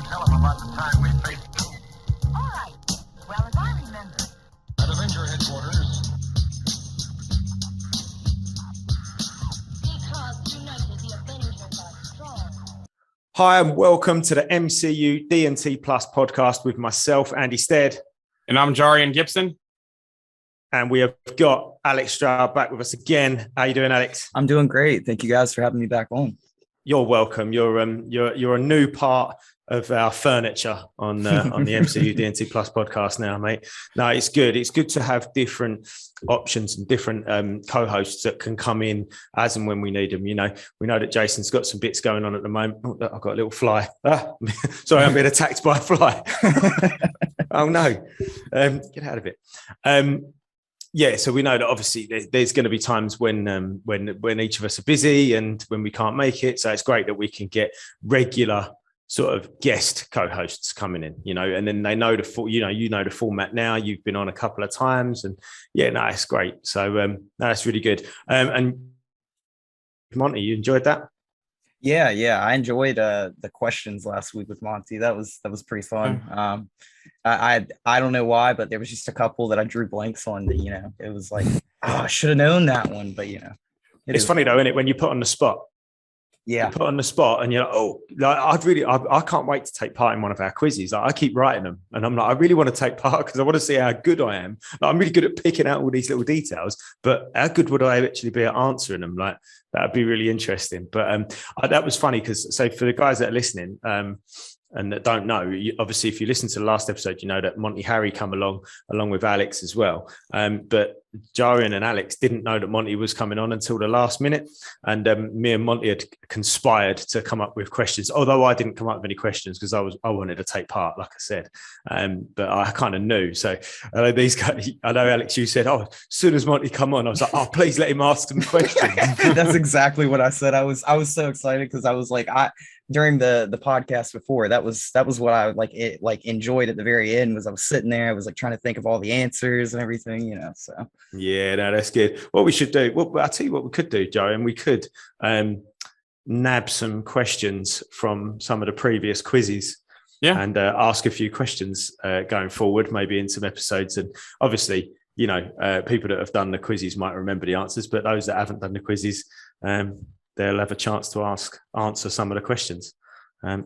Tell him about the time we faced them. All right. Well, as I remember. At Avenger headquarters. Because united, the Avengers are strong. Hi, and welcome to the MCU D&T Plus podcast with myself, Andy Stead. And I'm Jarian Gibson. And we have got Alex Stroud back with us again. How you doing, Alex? I'm doing great. Thank you guys for having me back on. You're welcome. You're a new part of our furniture on the MCU D&T Plus podcast now, mate. No, it's good. It's good to have different options and different co-hosts that can come in as and when we need them. You know, we know that Jason's got some bits going on at the moment. Oh, I've got a little fly. Sorry, I'm being attacked by a fly. Oh no, get out of it. Yeah, so we know that obviously there's going to be times when each of us are busy and when we can't make it. So it's great that we can get regular sort of guest co-hosts coming in, you know, and then they know the format now. You've been on a couple of times, and yeah, no, it's great. So no, that's really good. And Monty, you enjoyed that? Yeah, I enjoyed the questions last week with Monty. That was pretty fun. I don't know why, but there was just a couple that I drew blanks on that, you know, it was like, I should have known that one, but you know, it's funny though, isn't it, when you put on the spot? Yeah, you put on the spot and you're like, oh, like, I can't wait to take part in one of our quizzes. Like, I keep writing them and I'm like, I really want to take part because I want to see how good I am. Like, I'm really good at picking out all these little details, but how good would I actually be at answering them? Like, that'd be really interesting. But that was funny because, so for the guys that are listening, and that don't know, obviously, if you listen to the last episode, you know that Monty Harry come along with Alex as well. But Jarian and Alex didn't know that Monty was coming on until the last minute. And me and Monty had conspired to come up with questions, although I didn't come up with any questions because I wanted to take part, like I said. But I kind of knew. So these guys, I know, Alex, you said, oh, as soon as Monty come on, I was like, oh, please let him ask some questions. That's exactly what I said. I was so excited because I was like, during the podcast before, that was what I enjoyed at the very end. Was I was sitting there, I was like trying to think of all the answers and everything, you know. So yeah, no, that's good. What we should do, well, I'll tell you what we could do, Joe, and we could nab some questions from some of the previous quizzes. Yeah, and ask a few questions going forward, maybe in some episodes. And obviously, you know, people that have done the quizzes might remember the answers, but those that haven't done the quizzes, they'll have a chance to answer some of the questions.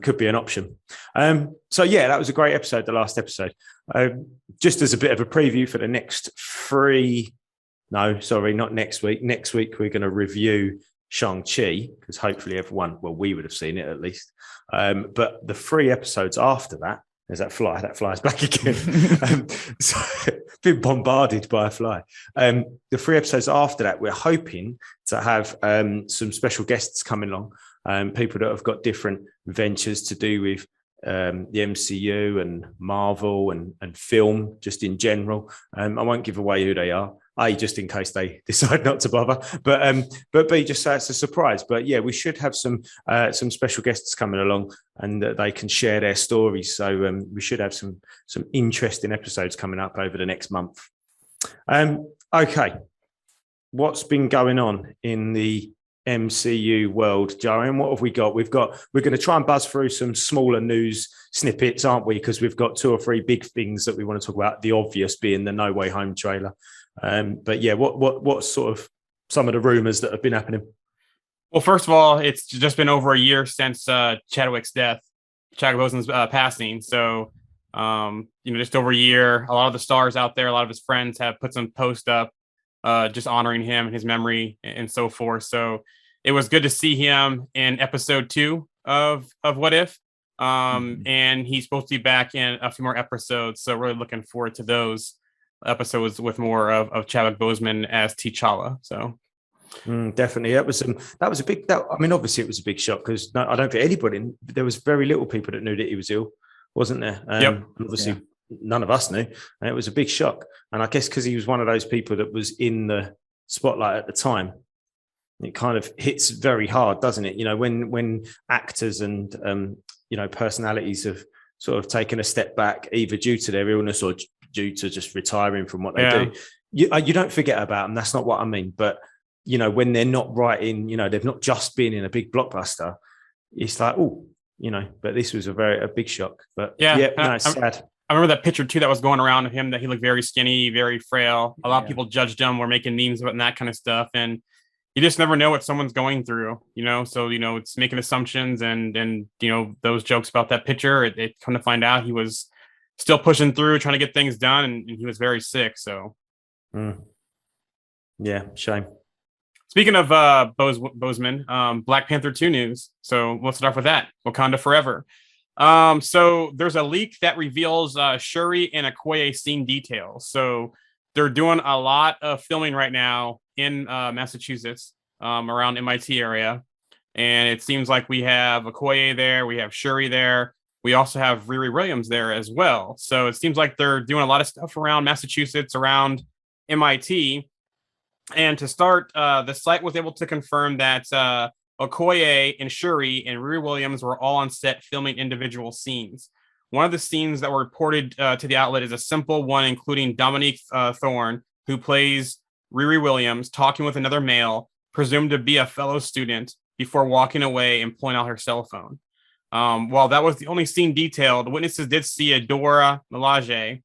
Could be an option. So yeah, that was a great episode, the last episode. Just as a bit of a preview for the next not next week. Next week, we're going to review Shang-Chi, because hopefully everyone, well, we would have seen it at least. But the 3 episodes after that, there's that flies back again. So, been bombarded by a fly. The 3 episodes after that, we're hoping to have some special guests coming along, people that have got different ventures to do with the MCU and Marvel and film, just in general. I won't give away who they are. A, just in case they decide not to bother, but B, just so it's a surprise. But yeah, we should have some special guests coming along, and they can share their stories. So we should have some interesting episodes coming up over the next month. Okay, what's been going on in the MCU world, Jarian? What have we got? We're going to try and buzz through some smaller news snippets, aren't we? Because we've got 2 or 3 big things that we want to talk about. The obvious being the No Way Home trailer. But yeah, what's sort of some of the rumors that have been happening? Well, first of all, it's just been over a year since Chadwick Boseman's passing. So, just over a year. A lot of the stars out there, a lot of his friends have put some post up, just honoring him and his memory and so forth. So it was good to see him in episode 2 of What If. And he's supposed to be back in a few more episodes. So really looking forward to those episodes with more of Chadwick Boseman as T'Challa. So definitely, that was a big. Obviously, it was a big shock because I don't think anybody. There was very little people that knew that he was ill, wasn't there? Yep. Obviously, none of us knew, and it was a big shock. And I guess because he was one of those people that was in the spotlight at the time, it kind of hits very hard, doesn't it? You know, when actors and personalities have sort of taken a step back, either due to their illness or due to just retiring from what they do. You don't forget about them. That's not what I mean. But, when they're not writing, they've not just been in a big blockbuster, it's like, but this was a big shock. But Yeah, no, it's sad. I remember that picture too that was going around of him, that he looked very skinny, very frail. A lot of people judged him, were making memes about and that kind of stuff. And you just never know what someone's going through, So, it's making assumptions and those jokes about that picture, it come to find out he was still pushing through, trying to get things done. And he was very sick. So, yeah, shame. Speaking of Bozeman, Black Panther 2 news. So let's start off with that. Wakanda Forever. So there's a leak that reveals Shuri and Okoye scene details. So they're doing a lot of filming right now in Massachusetts, around MIT area. And it seems like we have Okoye there, we have Shuri there. We also have Riri Williams there as well. So it seems like they're doing a lot of stuff around Massachusetts, around MIT. And to start, the site was able to confirm that Okoye and Shuri and Riri Williams were all on set filming individual scenes. One of the scenes that were reported to the outlet is a simple one, including Dominique Thorne, who plays Riri Williams, talking with another male, presumed to be a fellow student, before walking away and pulling out her cell phone. While that was the only scene detailed, witnesses did see a Dora Milaje,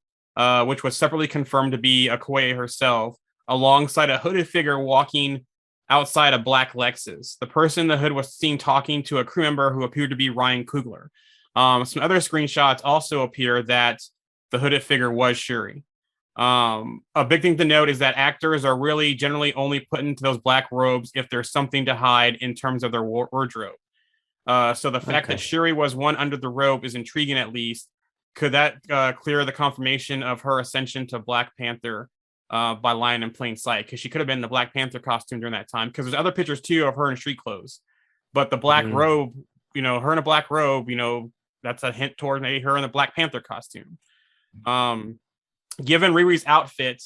which was separately confirmed to be Okoye herself, alongside a hooded figure walking outside a black Lexus. The person in the hood was seen talking to a crew member who appeared to be Ryan Coogler. Some other screenshots also appear that the hooded figure was Shuri. A big thing to note is that actors are really generally only put into those black robes if there's something to hide in terms of their wardrobe. So the fact that Shuri was one under the robe is intriguing, at least. Could that clear the confirmation of her ascension to Black Panther by lying in plain sight? Because she could have been in the Black Panther costume during that time. Because there's other pictures too of her in street clothes, but the black robe, her in a black robe, that's a hint toward maybe her in the Black Panther costume. Given Riri's outfit,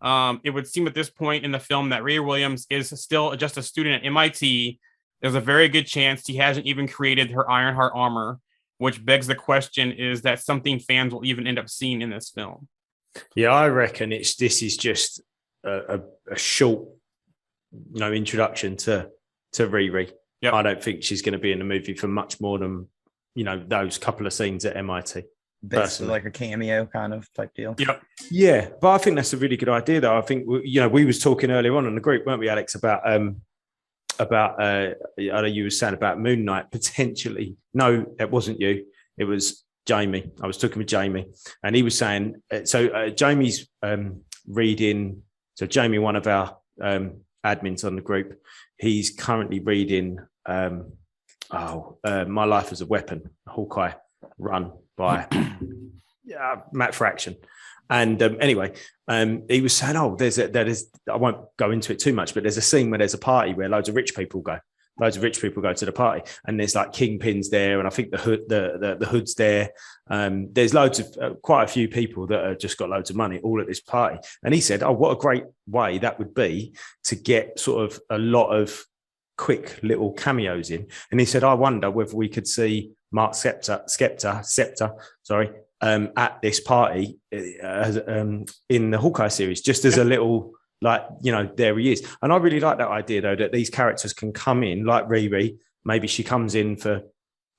it would seem at this point in the film that Riri Williams is still just a student at MIT. There's a very good chance he hasn't even created her Ironheart armor, which begs the question: is that something fans will even end up seeing in this film? Yeah, I reckon this is just a short, introduction to Riri. Yep. I don't think she's going to be in the movie for much more than those couple of scenes at MIT. Basically, like a cameo kind of type deal. Yep. Yeah, but I think that's a really good idea, though. I think we was talking earlier on in the group, weren't we, Alex, about I know you were saying about Moon Knight potentially. No, it wasn't you. It was Jamie. I was talking with Jamie, and he was saying, Jamie's reading. So Jamie, one of our admins on the group, he's currently reading My Life as a Weapon, Hawkeye run by Matt Fraction. And anyway, he was saying, I won't go into it too much, but there's a scene where there's a party where loads of rich people go to the party, and there's like kingpins there, and I think the hood's there. There's loads of quite a few people that have just got loads of money all at this party. And he said, what a great way that would be to get sort of a lot of quick little cameos in. And he said, I wonder whether we could see Mark Scepter, at this party in the Hawkeye series, just as a little, there he is. And I really like that idea, though, that these characters can come in, like Riri. Maybe she comes in for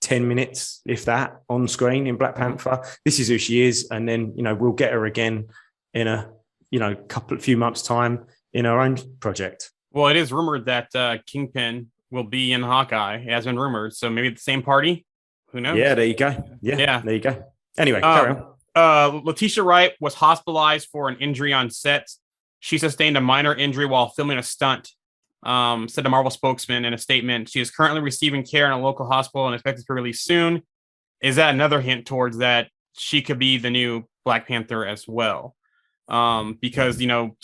10 minutes, if that, on screen in Black Panther. This is who she is. And then, we'll get her again in a, few months' time in her own project. Well, it is rumored that Kingpin will be in Hawkeye. It has been rumored. So maybe the same party. Who knows? Yeah, there you go. Yeah. There you go. Anyway, carry on. Letitia Wright was hospitalized for an injury on set. She sustained a minor injury while filming a stunt, said the Marvel spokesman in a statement. She is currently receiving care in a local hospital and expected to be released soon. Is that another hint towards that she could be the new Black Panther as well? Because,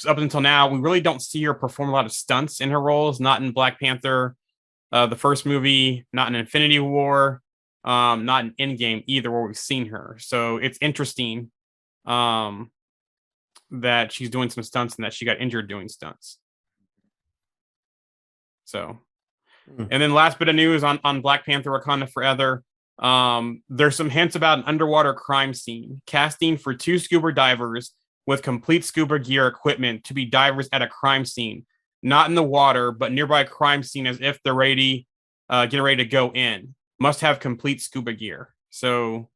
up until now, we really don't see her perform a lot of stunts in her roles, not in Black Panther, the first movie, not in Infinity War, not in Endgame either, where we've seen her. So it's interesting that she's doing some stunts and that she got injured doing stunts. So, and then last bit of news on Black Panther Wakanda Forever. There's some hints about an underwater crime scene, casting for 2 scuba divers with complete scuba gear equipment to be divers at a crime scene, not in the water, but nearby a crime scene, as if they're getting ready to go in. must have complete scuba gear. So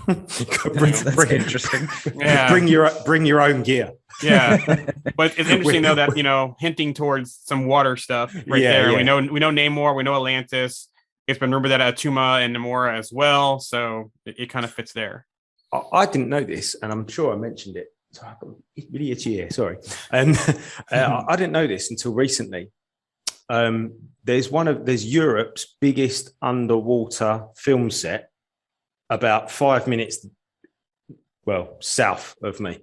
That's interesting. Yeah. bring your own gear. Yeah, but it's interesting though that hinting towards some water stuff right there. Yeah. We know Namor, we know Atlantis. It's been rumored that Atuma and Namora as well, so it kind of fits there. I didn't know this, and I'm sure I mentioned it. So I've got really itchy ear. Sorry, and I didn't know this until recently. There's Europe's biggest underwater film set, about 5 minutes, south of me.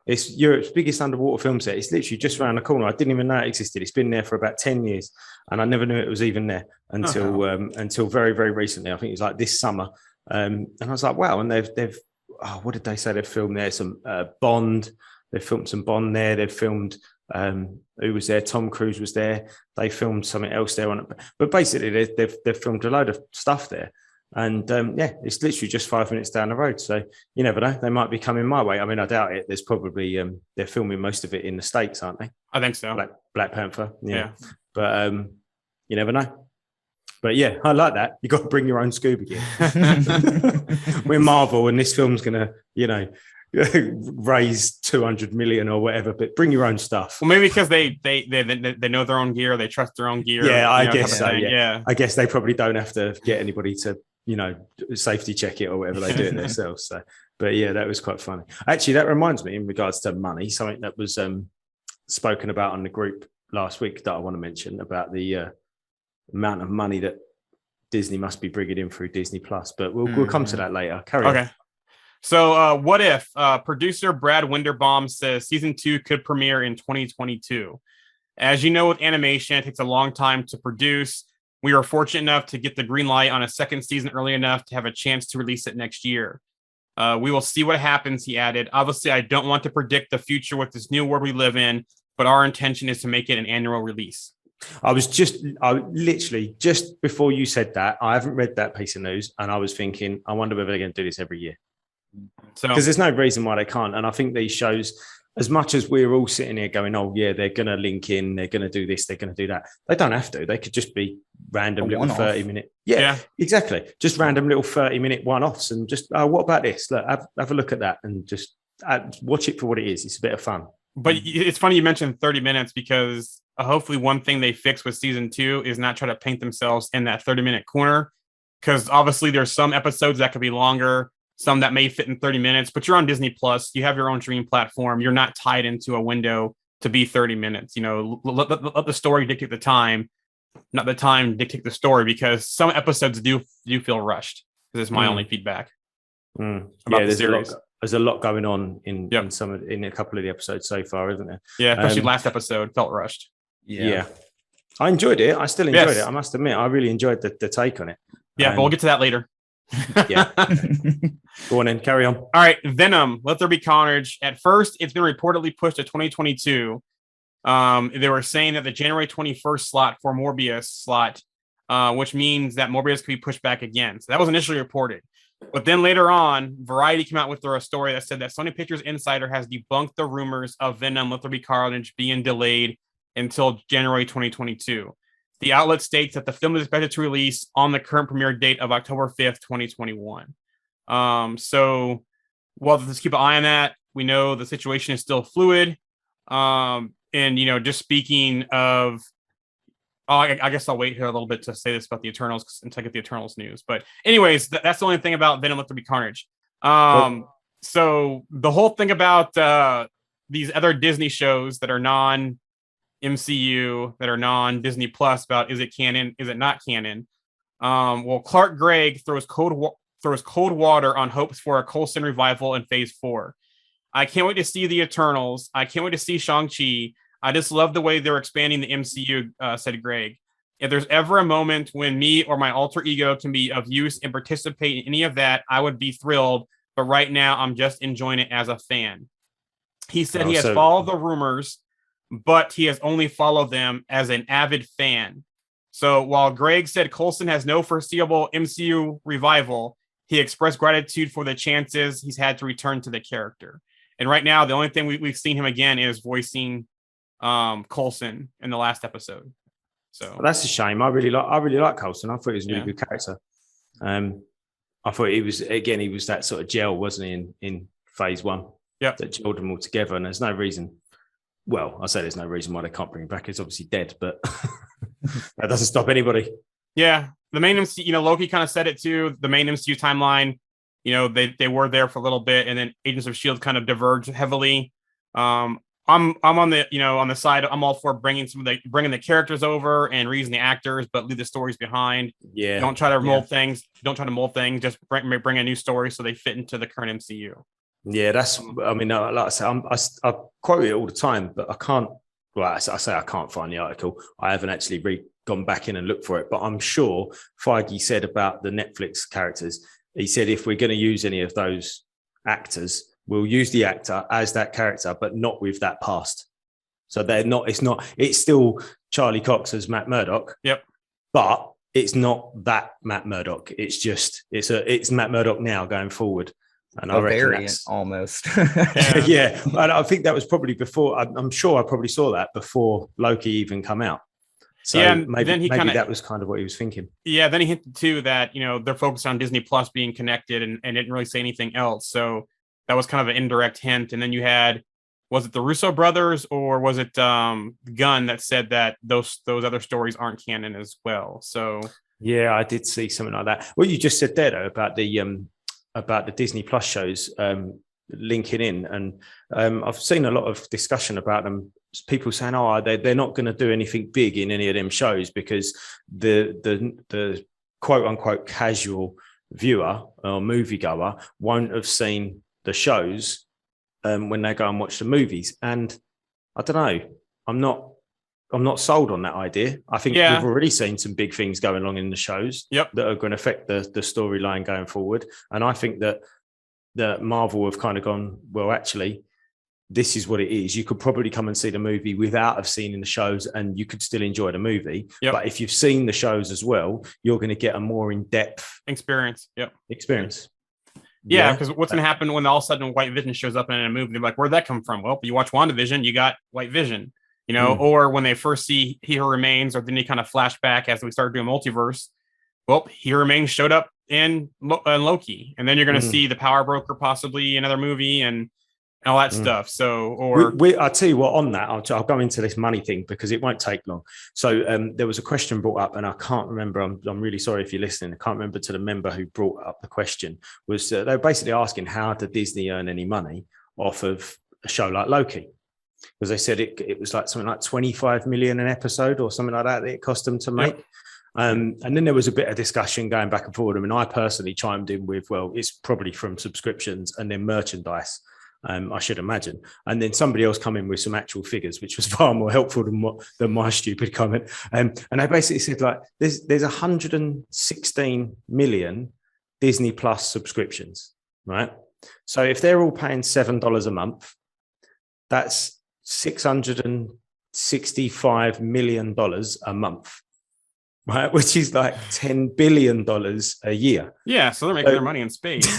It's Europe's biggest underwater film set. It's literally just around the corner. I didn't even know it existed. It's been there for about 10 years, and I never knew it was even there until very, very recently. I think it was like this summer. And I was like, wow. And they've what did they say? They've filmed there some Bond. They've filmed some Bond there. They've filmed who was there? Tom Cruise was there. They filmed something else there on it. But basically, they've filmed a load of stuff there. And it's literally just 5 minutes down the road. So you never know. They might be coming my way. I mean, I doubt it. There's probably they're filming most of it in the States, aren't they? I think so. Black Panther. Yeah. But you never know. But yeah, I like that. You got to bring your own scuba gear. We're Marvel, and this film's gonna, raise 200 million or whatever. But bring your own stuff. Well, maybe because they know their own gear, they trust their own gear. Yeah, I guess so. Yeah, I guess they probably don't have to get anybody to safety check it or whatever. They do it themselves. So, but yeah, that was quite funny. Actually, that reminds me in regards to money, something that was spoken about on the group last week that I want to mention about the amount of money that Disney must be bringing in through Disney Plus, but we'll come to that later. Carry on. Okay. So what if producer Brad Winderbaum says season 2 could premiere in 2022? As you know, with animation, it takes a long time to produce. We were fortunate enough to get the green light on a second season early enough to have a chance to release it next year. We will see what happens, he added. Obviously, I don't want to predict the future with this new world we live in, but our intention is to make it an annual release. I literally just before you said that, I haven't read that piece of news, and I was thinking, I wonder whether they're going to do this every year. So, because there's no reason why they can't. And I think these shows, as much as we're all sitting here going, oh yeah, they're going to link in, they're going to do this, they're going to do that. They don't have to. They could just be random little 30-minute. Yeah, exactly. Just random little 30-minute one-offs, and just, what about this? Look, have a look at that, and just watch it for what it is. It's a bit of fun. But it's funny you mentioned 30 minutes because hopefully one thing they fix with season 2 is not try to paint themselves in that 30-minute corner, because obviously there's some episodes that could be longer, some that may fit in 30 minutes, but you're on Disney Plus. You have your own streaming platform. You're not tied into a window to be 30 minutes. Let the story dictate the time, not the time dictate the story, because some episodes do feel rushed. This is my only feedback about the series. There's a lot going on in a couple of the episodes so far, isn't there? Yeah, especially last episode felt rushed. Yeah. I enjoyed it. I still enjoyed it. I must admit, I really enjoyed the take on it. Yeah, but we'll get to that later. Yeah. Go on then, carry on. All right, Venom, Let There Be Carnage. At first, it's been reportedly pushed to 2022. They were saying that the January 21st slot for Morbius slot, which means that Morbius could be pushed back again. So that was initially reported. But then later on, Variety came out with a story that said that Sony Pictures Insider has debunked the rumors of Venom, Let There Be Carnage being delayed until January 2022. The outlet states that the film is expected to release on the current premiere date of October 5th, 2021. So we'll just keep an eye on that. We know the situation is still fluid. And, just speaking of, I guess I'll wait here a little bit to say this about the Eternals until I get the Eternals news. But anyways, that's the only thing about Venom, Let There Be Carnage. So the whole thing about these other Disney shows that are non-MCU, that are non-Disney Plus, about is it canon, is it not canon? Clark Gregg throws cold water on hopes for a Coulson revival in Phase 4. I can't wait to see the Eternals. I can't wait to see Shang-Chi. I just love the way they're expanding the MCU, said Greg. If there's ever a moment when me or my alter ego can be of use and participate in any of that, I would be thrilled. But right now, I'm just enjoying it as a fan. He said he has followed the rumors, but he has only followed them as an avid fan. So while Greg said Coulson has no foreseeable MCU revival, he expressed gratitude for the chances he's had to return to the character. And right now, the only thing we've seen him again is voicing Coulson in the last episode. So that's a shame. I really like Coulson. I thought he was a really good character. I thought he was that sort of gel, wasn't he, in phase 1? Yep. That gelled them all together, and there's no reason. Well, I say there's no reason why they can't bring him back. He's obviously dead, but that doesn't stop anybody. Yeah, the main MCU, Loki kind of said it too. The main MCU timeline, they were there for a little bit, and then Agents of Shield kind of diverged heavily. I'm on the on the side. I'm all for bringing the characters over and reusing the actors, but leave the stories behind. Yeah, don't try to mold things. Don't try to mold things. Just bring a new story so they fit into the current MCU. Yeah, that's. I mean, like I say, I quote it all the time, but I can't. Well, I say I can't find the article. I haven't actually gone back in and looked for it, but I'm sure Feige said about the Netflix characters. He said if we're going to use any of those actors, we'll use the actor as that character, but not with that past. So they're not. It's still Charlie Cox as Matt Murdock. Yep. But it's not that Matt Murdock. It's just it's Matt Murdock now going forward. And I reckon variant almost. yeah. And I think that was probably before. I'm sure I probably saw that before Loki even come out. So yeah, maybe that was kind of what he was thinking. Yeah, then he hinted too that they're focused on Disney Plus being connected and didn't really say anything else. So that was kind of an indirect hint. And then you had, was it the Russo brothers or was it Gunn that said that those other stories aren't canon as well? So yeah, I did see something like that. What you just said there though about the Disney Plus shows linking in, and I've seen a lot of discussion about them. People saying, "Oh, they're not going to do anything big in any of them shows because the quote unquote casual viewer or moviegoer won't have seen the shows when they go and watch the movies." And I don't know. I'm not sold on that idea. I think we've already seen some big things going along in the shows that are going to affect the storyline going forward. And I think that Marvel have kind of gone, well, actually, this is what it is. You could probably come and see the movie without have seen in the shows and you could still enjoy the movie. Yep. But if you've seen the shows as well, you're going to get a more in-depth experience. Experience. Yeah, because what's going to happen when all of a sudden White Vision shows up in a movie? They're like, where'd that come from? Well, you watch WandaVision, you got White Vision. Or when they first see He Who Remains, or then you kind of flashback as we start doing multiverse. Well, He Who Remains showed up in Loki, and then you're going to see the Power Broker possibly another movie and all that stuff. So, or I'll tell you what, on that, I'll go into this money thing because it won't take long. So there was a question brought up, and I can't remember. I'm really sorry if you're listening. I can't remember to the member who brought up the question. Was they were basically asking how did Disney earn any money off of a show like Loki? Because they said it was like something like 25 million an episode or something like that it cost them to make. And then there was a bit of discussion going back and forward. I mean, I personally chimed in with, well, it's probably from subscriptions and then merchandise, I should imagine. And then somebody else come in with some actual figures, which was far more helpful than my stupid comment. And they basically said, like, there's 116 million Disney Plus subscriptions, right? So if they're all paying $7 a month, that's $665 million a month, right? Which is like $10 billion a year. Yeah, so they're making their money in space.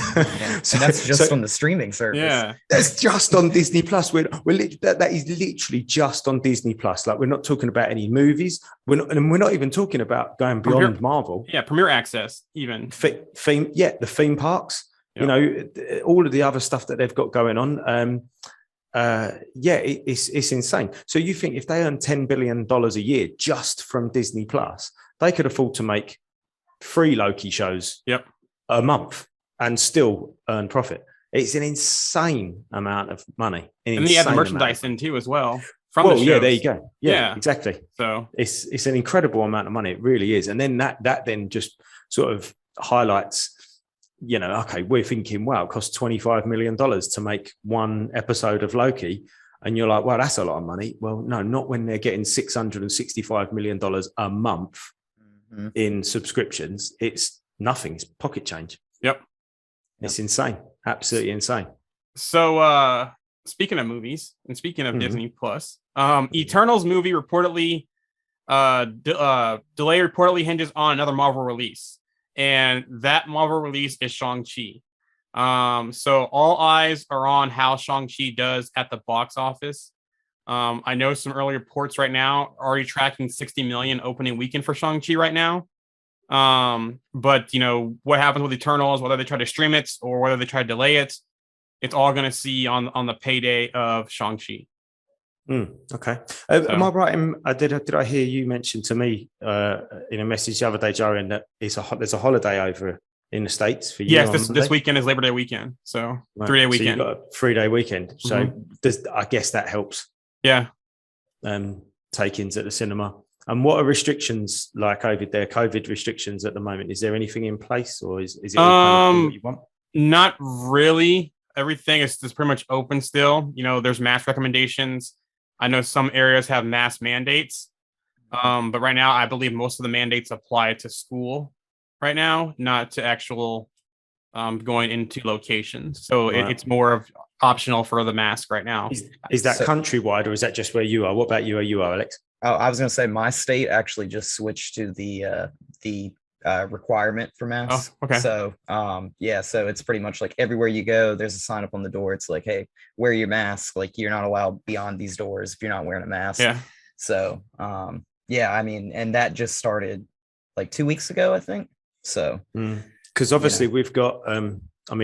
So that's just on the streaming service. Yeah, that's just on Disney Plus. That is literally just on Disney Plus. Like, we're not talking about any movies. We're not even talking about going beyond Marvel. Yeah, Premier Access even. The theme parks. Yep. All of the other stuff that they've got going on. It's insane. So you think if they earn $10 billion a year just from Disney Plus, they could afford to make 3 Loki shows a month and still earn profit. It's an insane amount of money. And they add the merchandise in too as well. There you go. Yeah, exactly. So it's an incredible amount of money. It really is. And then that then just sort of highlights, okay, we're thinking, wow, it costs $25 million to make one episode of Loki. And you're like, well, that's a lot of money. Well, no, not when they're getting $665 million a month in subscriptions. It's nothing. It's pocket change. Yep. It's insane. Absolutely insane. So speaking of movies and speaking of Disney Plus, Eternals movie reportedly delay reportedly hinges on another Marvel release. And that Marvel release is Shang-Chi. So all eyes are on how Shang-Chi does at the box office. I know some early reports right now already tracking 60 million opening weekend for Shang-Chi right now. But what happens with Eternals, whether they try to stream it or whether they try to delay it, it's all going to see on the payday of Shang-Chi. Okay. So- Am I right? Did I hear you mention to me in a message the other day, Jarian, that there's a holiday over in the States for you? Yes, on this Monday? weekend is Labor Day weekend, so Right. 3-day So weekend. you've got a 3-day weekend. So I guess that helps Yeah. take-ins at the cinema. And what are restrictions like over there? COVID restrictions at the moment? Is there anything in place, or is it all kind of what you want? Not really. Everything is pretty much open still. There's mask recommendations. I know some areas have mask mandates. But right now, I believe most of the mandates apply to school right now, not to actual going into locations. So Right. it's more of optional for the mask right now. Is that So- countrywide, or is that just where you are? What about you? Where you are, Alex? Oh, I was gonna say my state actually just switched to the requirement for masks. Oh, okay. So yeah, so it's pretty much like everywhere you go, there's a sign up on the door. It's like, hey, wear your mask. Like you're not allowed beyond these doors if you're not wearing a mask. Yeah. So yeah, I mean, and that just started like 2 weeks ago, I think. So Because obviously we've got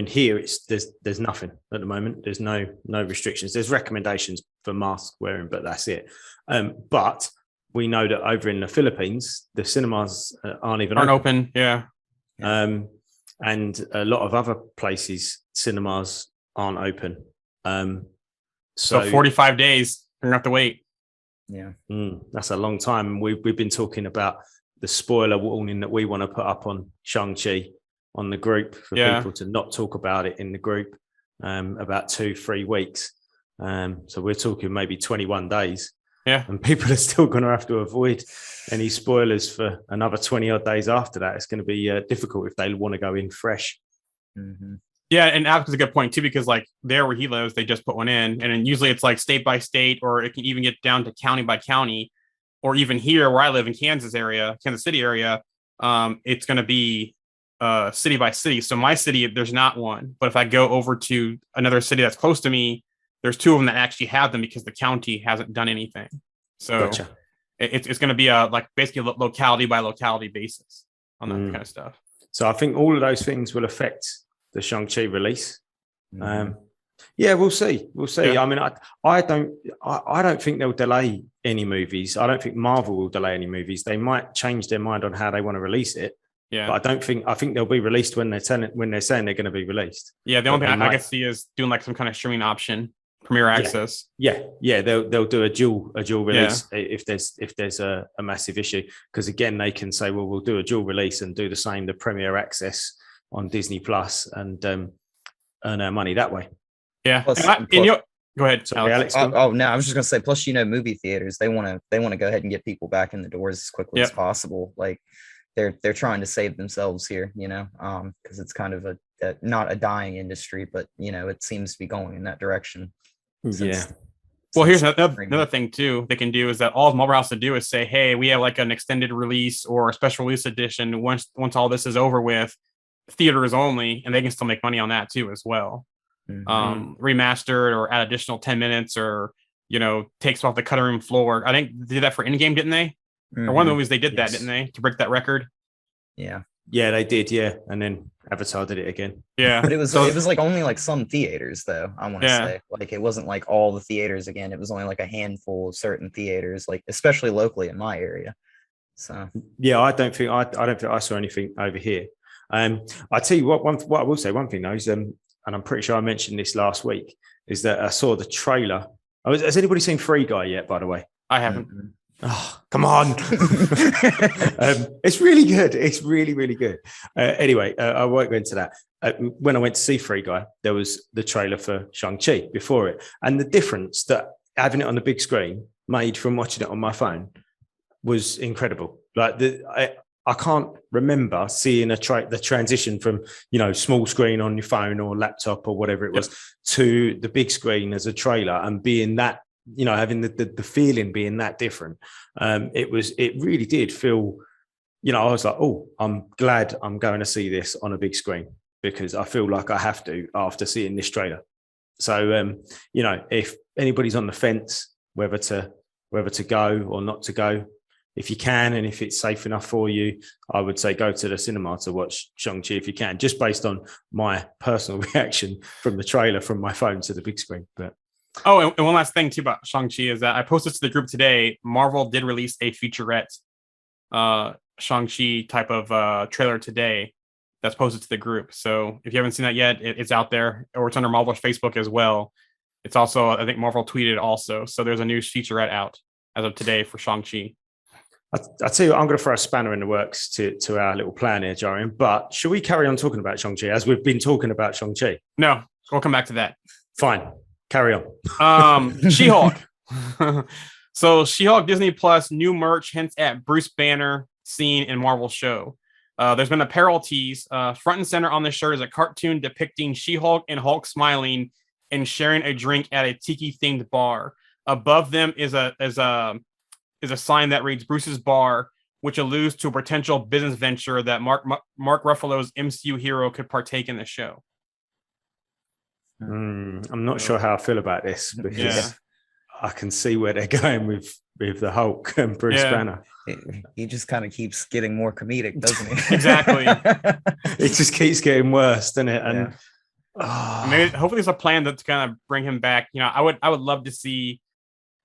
here there's nothing at the moment. There's no restrictions. There's recommendations for mask wearing, but that's it. But we know that over in the Philippines, the cinemas aren't open. Yeah. And a lot of other places, cinemas aren't open. So 45 days, you're gonna have to wait. yeah. That's a long time. We've been talking about the spoiler warning that we want to put up on Shang-Chi on the group for people to not talk about it in the group about 2-3 weeks. So we're talking maybe 21 days. Yeah. And people are still going to have to avoid any spoilers for another 20 odd days after that. It's going to be difficult if they want to go in fresh. Yeah, and Alex is a good point too, because like there where he lives, they just put one in, and then usually it's like state by state, or it can even get down to county by county, or even here where I live in Kansas City area, it's going to be city by city. So my city, there's not one, but if I go over to another city that's close to me, there's 2 of them that actually have them because the county hasn't done anything. So Gotcha. it's going to be a like basically locality by locality basis on that kind of stuff. So I think all of those things will affect the Shang-Chi release. Yeah, we'll see. Yeah. I mean, I don't think they'll delay any movies. I don't think Marvel will delay any movies. They might change their mind on how they want to release it. Yeah. But I think they'll be released when they're saying they're going to be released. Yeah. The only thing I might- can see is doing like some kind of streaming option, Premiere Access. Yeah, they'll do a dual release if there's a massive issue, because again they can say, well, we'll do a dual release and do the Premiere Access on Disney Plus and earn our money that way. Yeah. Plus- go ahead. Sorry, Alex. Oh no, I was just gonna say. Plus, movie theaters they want to go ahead and get people back in the doors as quickly as possible. Like they're trying to save themselves here, because it's kind of a not a dying industry, but it seems to be going in that direction. Well, here's another thing too they can do is that all Marvel has to do is say, hey, we have like an extended release or a special release edition. Once all this is over with, theaters only, and they can still make money on that too as well. Remastered or add additional 10 minutes or takes off the cutting room floor. I think they did that for Endgame, didn't they? Or one of the movies they did that, didn't they, to break that record? Yeah, they did. And then Avatar did it again. Yeah, but it was like only like some theaters though. I want to say like it wasn't like all the theaters again. It was only like a handful of certain theaters, like especially locally in my area. So I don't think I saw anything over here. I tell you what I will say one thing though is and I'm pretty sure I mentioned this last week, is that I saw the trailer. Has anybody seen Free Guy yet, by the way? I haven't. Oh, come on. It's really good. It's really, really good. Anyway, I won't go into that. When I went to see Free Guy, there was the trailer for Shang-Chi before it. And the difference that having it on the big screen made from watching it on my phone was incredible. Like I can't remember seeing the transition from, small screen on your phone or laptop or whatever it was to the big screen as a trailer and being that, having the feeling being that different. It really did feel, I was like, oh, I'm glad I'm going to see this on a big screen because I feel like I have to after seeing this trailer. So, if anybody's on the fence, whether to go or not to go, if you can, and if it's safe enough for you, I would say go to the cinema to watch Shang-Chi if you can, just based on my personal reaction from the trailer from my phone to the big screen. But and one last thing too about Shang-Chi is that I posted to the group today. Marvel did release a featurette Shang-Chi type of trailer today that's posted to the group. So if you haven't seen that yet, it's out there, or it's under Marvel's Facebook as well. It's also, I think Marvel tweeted also. So there's a new featurette out as of today for Shang-Chi. I'll tell you what, I'm going to throw a spanner in the works to our little plan here, Jarian. But should we carry on talking about Shang-Chi as we've been talking about Shang-Chi? No, we'll come back to that. Fine. Carry on. She-Hulk. So She-Hulk Disney Plus new merch hints at Bruce Banner scene in Marvel show. There's been apparel tease. Front and center on the shirt is a cartoon depicting She-Hulk and Hulk smiling and sharing a drink at a tiki-themed bar. Above them is a sign that reads Bruce's Bar, which alludes to a potential business venture that Mark Ruffalo's MCU hero could partake in the show. I'm not sure how I feel about this, because I can see where they're going with the Hulk and Bruce Banner. He just kind of keeps getting more comedic, doesn't he? Exactly. It just keeps getting worse, doesn't it? And maybe hopefully it's a plan that's going to bring him back. You know, I would love to see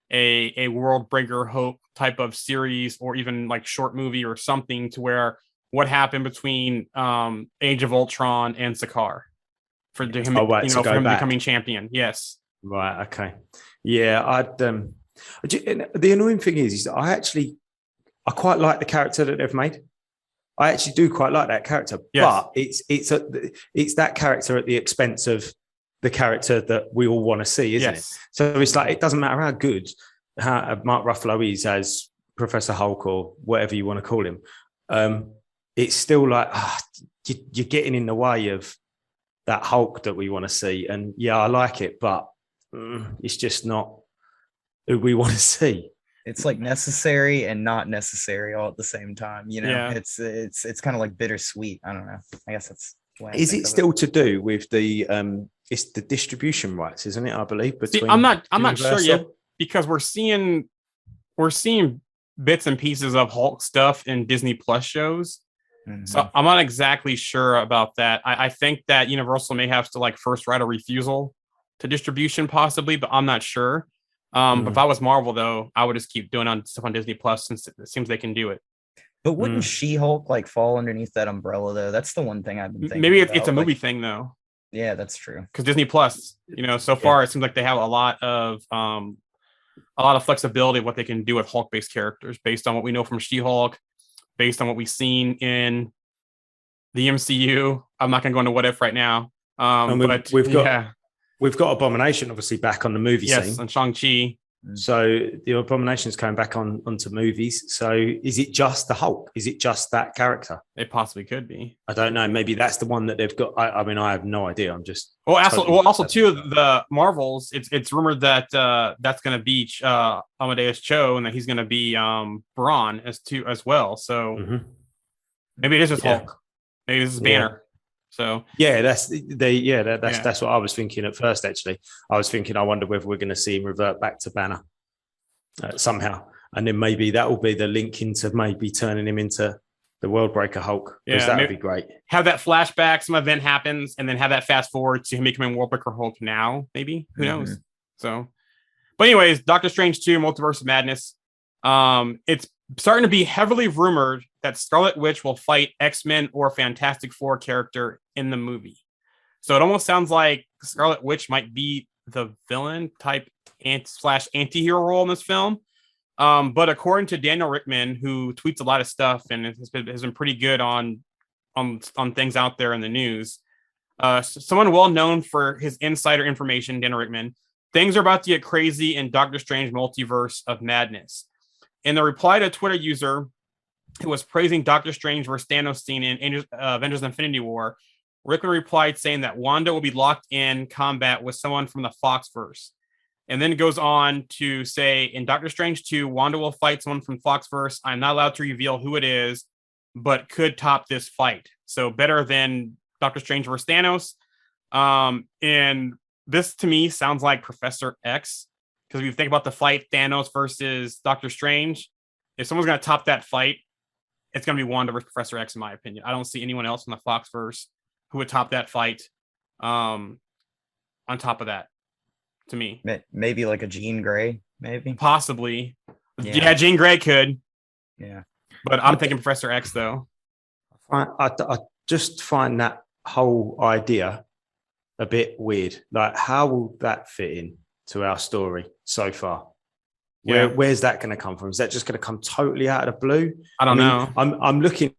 a World Breaker Hope type of series, or even like short movie or something, to where what happened between Age of Ultron and Sakaar for him, for him becoming champion. Yes. Right. Okay. Yeah. The annoying thing is that I quite like the character that they've made. I actually do quite like that character, but it's that character at the expense of the character that we all want to see, isn't it? So it's like, it doesn't matter how good Mark Ruffalo is as Professor Hulk or whatever you want to call him. It's still like you're getting in the way of that Hulk that we want to see. And I like it, but it's just not who we want to see. It's like necessary and not necessary all at the same time. You know, it's kind of like bittersweet. I don't know. I guess that's. Is it still to do with the it's the distribution rights, isn't it? I believe. Between I'm not sure yet, because we're seeing bits and pieces of Hulk stuff in Disney Plus shows. Mm-hmm. So I'm not exactly sure about that. I think that Universal may have to like first write a refusal to distribution possibly, but I'm not sure. But if I was Marvel though, I would just keep doing stuff on Disney Plus, since it seems they can do it. But wouldn't She-Hulk like fall underneath that umbrella though? That's the one thing I've been thinking. Maybe it's a movie thing though. Yeah, that's true. Because Disney Plus, so far it seems like they have a lot of flexibility of what they can do with Hulk-based characters, based on what we know from She-Hulk, based on what we've seen in the MCU. I'm not going to go into what if right now. But we've got Abomination obviously back on the movie scene. Yes, and Shang-Chi. So the Abomination's coming back onto movies. So is it just the Hulk? Is it just that character? It possibly could be. I don't know. Maybe that's the one that they've got. I mean, I have no idea. I'm just also too, the Marvels. It's rumored that that's going to be Amadeus Cho, and that he's going to be Braun as well. So maybe it is just Hulk. Maybe this is Banner. So that's what I was thinking at first. Actually, I was thinking, I wonder whether we're going to see him revert back to Banner somehow, and then maybe that will be the link into maybe turning him into the World Breaker Hulk. Yeah, that would be great. Have that flashback, some event happens, and then have that fast forward to him becoming World Breaker Hulk now. Maybe, who knows? So, but anyways, Doctor Strange 2: Multiverse of Madness. It's starting to be heavily rumored that Scarlet Witch will fight X-Men or Fantastic Four character in the movie. So it almost sounds like Scarlet Witch might be the villain type anti-hero role in this film. But according to Daniel Rickman, who tweets a lot of stuff and has been pretty good on things out there in the news, someone well known for his insider information, Daniel Rickman, things are about to get crazy in Doctor Strange Multiverse of Madness. In the reply to a Twitter user who was praising Doctor Strange versus Thanos scene in Avengers Infinity War, Rickman replied saying that Wanda will be locked in combat with someone from the Foxverse. And then goes on to say, in Doctor Strange 2, Wanda will fight someone from Foxverse. I'm not allowed to reveal who it is, but could top this fight. So better than Doctor Strange versus Thanos. And this to me sounds like Professor X. Because if you think about the fight, Thanos versus Doctor Strange, if someone's going to top that fight, it's going to be Wanda versus Professor X, in my opinion. I don't see anyone else in the Foxverse who would top that fight. On top of that, to me, Maybe like a Jean Grey, maybe. possibly. Yeah, Jean Grey could. Yeah. But I'm thinking Professor X, though. I just find that whole idea a bit weird. Like, how will that fit in to our story so far? Where's that going to come from? Is that just going to come totally out of the blue? I don't know. I'm looking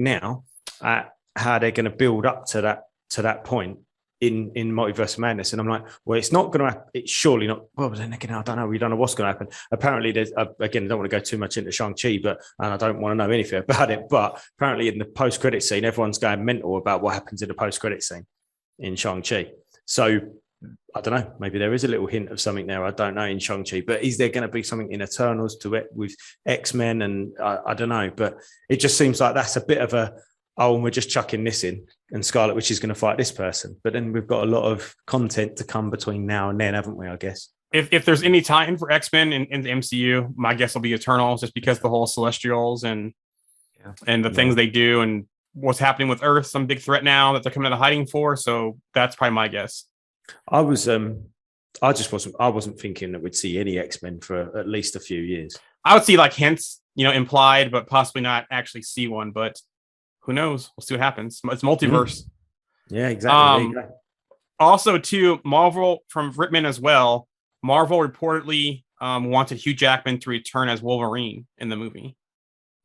now at how they're going to build up to that point in Multiverse of Madness, and I'm like, well, it's not going to happen. It's surely not. Well, but then again, I don't know. We don't know what's going to happen. Apparently, there's again, I don't want to go too much into Shang-Chi, and I don't want to know anything about it. But apparently, in the post-credit scene, everyone's going mental about what happens in the post-credit scene in Shang-Chi. So I don't know. Maybe there is a little hint of something there. I don't know in Shang-Chi, but is there going to be something in Eternals to it with X-Men? And I don't know, but it just seems like that's a bit of a, and we're just chucking this in, and Scarlet Witch is going to fight this person. But then we've got a lot of content to come between now and then, haven't we? I guess. If there's any time for X-Men in the MCU, my guess will be Eternals, just because the whole Celestials and the things they do and what's happening with Earth, some big threat now that they're coming out of hiding for. So that's probably my guess. I wasn't thinking that we'd see any X-Men for at least a few years. I would see like hints, implied, but possibly not actually see one. But who knows? We'll see what happens. It's multiverse. Yeah, exactly. Also, too, Marvel from Rittman as well. Marvel reportedly wanted Hugh Jackman to return as Wolverine in the movie,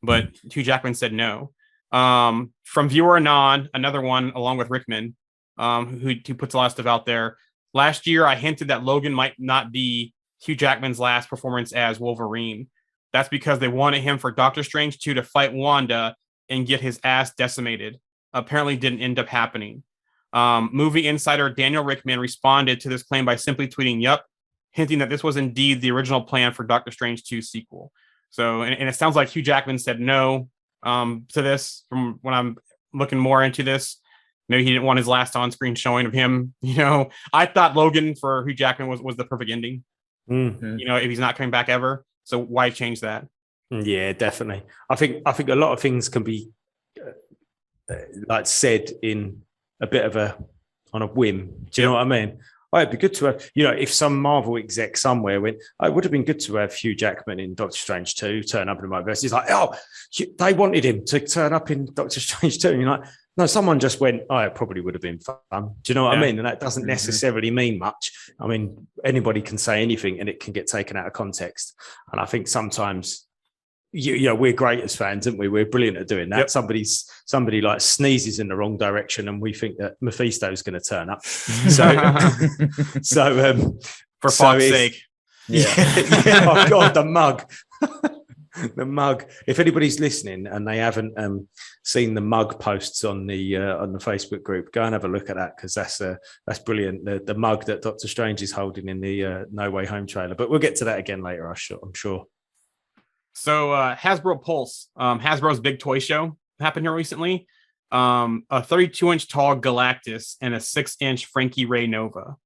but Hugh Jackman said no. From Viewer Anon, another one along with Rickman, who puts a lot of stuff out there. Last year, I hinted that Logan might not be Hugh Jackman's last performance as Wolverine. That's because they wanted him for Doctor Strange 2 to fight Wanda and get his ass decimated. Apparently didn't end up happening. Movie insider Daniel Rickman responded to this claim by simply tweeting, "Yup," hinting that this was indeed the original plan for Doctor Strange 2 sequel. So, and it sounds like Hugh Jackman said no to this. From when I'm looking more into this, maybe he didn't want his last on-screen showing of him. I thought Logan for Hugh Jackman was the perfect ending. Mm-hmm. If he's not coming back ever, so why change that? Yeah, definitely. I think a lot of things can be like said in a bit of on a whim. Do you know what I mean? Oh, it'd be good to have, if some Marvel exec somewhere went, it would have been good to have Hugh Jackman in Doctor Strange 2 turn up in the multiverse. He's like, they wanted him to turn up in Doctor Strange 2. And you're like, no, someone just went, it probably would have been fun. Do you know what I mean? And that doesn't necessarily mean much. I mean, anybody can say anything and it can get taken out of context. And I think sometimes, we're great as fans, aren't we? We're brilliant at doing that. Yep. Somebody like sneezes in the wrong direction and we think that Mephisto's going to turn up. For fuck's sake. Yeah. Oh God, the mug. The mug. If anybody's listening and they haven't seen the mug posts on the Facebook group, go and have a look at that, because that's brilliant. The mug that Doctor Strange is holding in the No Way Home trailer. But we'll get to that again later, I'm sure. So Hasbro Pulse, Hasbro's big toy show happened here recently. A 32-inch tall Galactus and a 6-inch Frankie Ray Nova.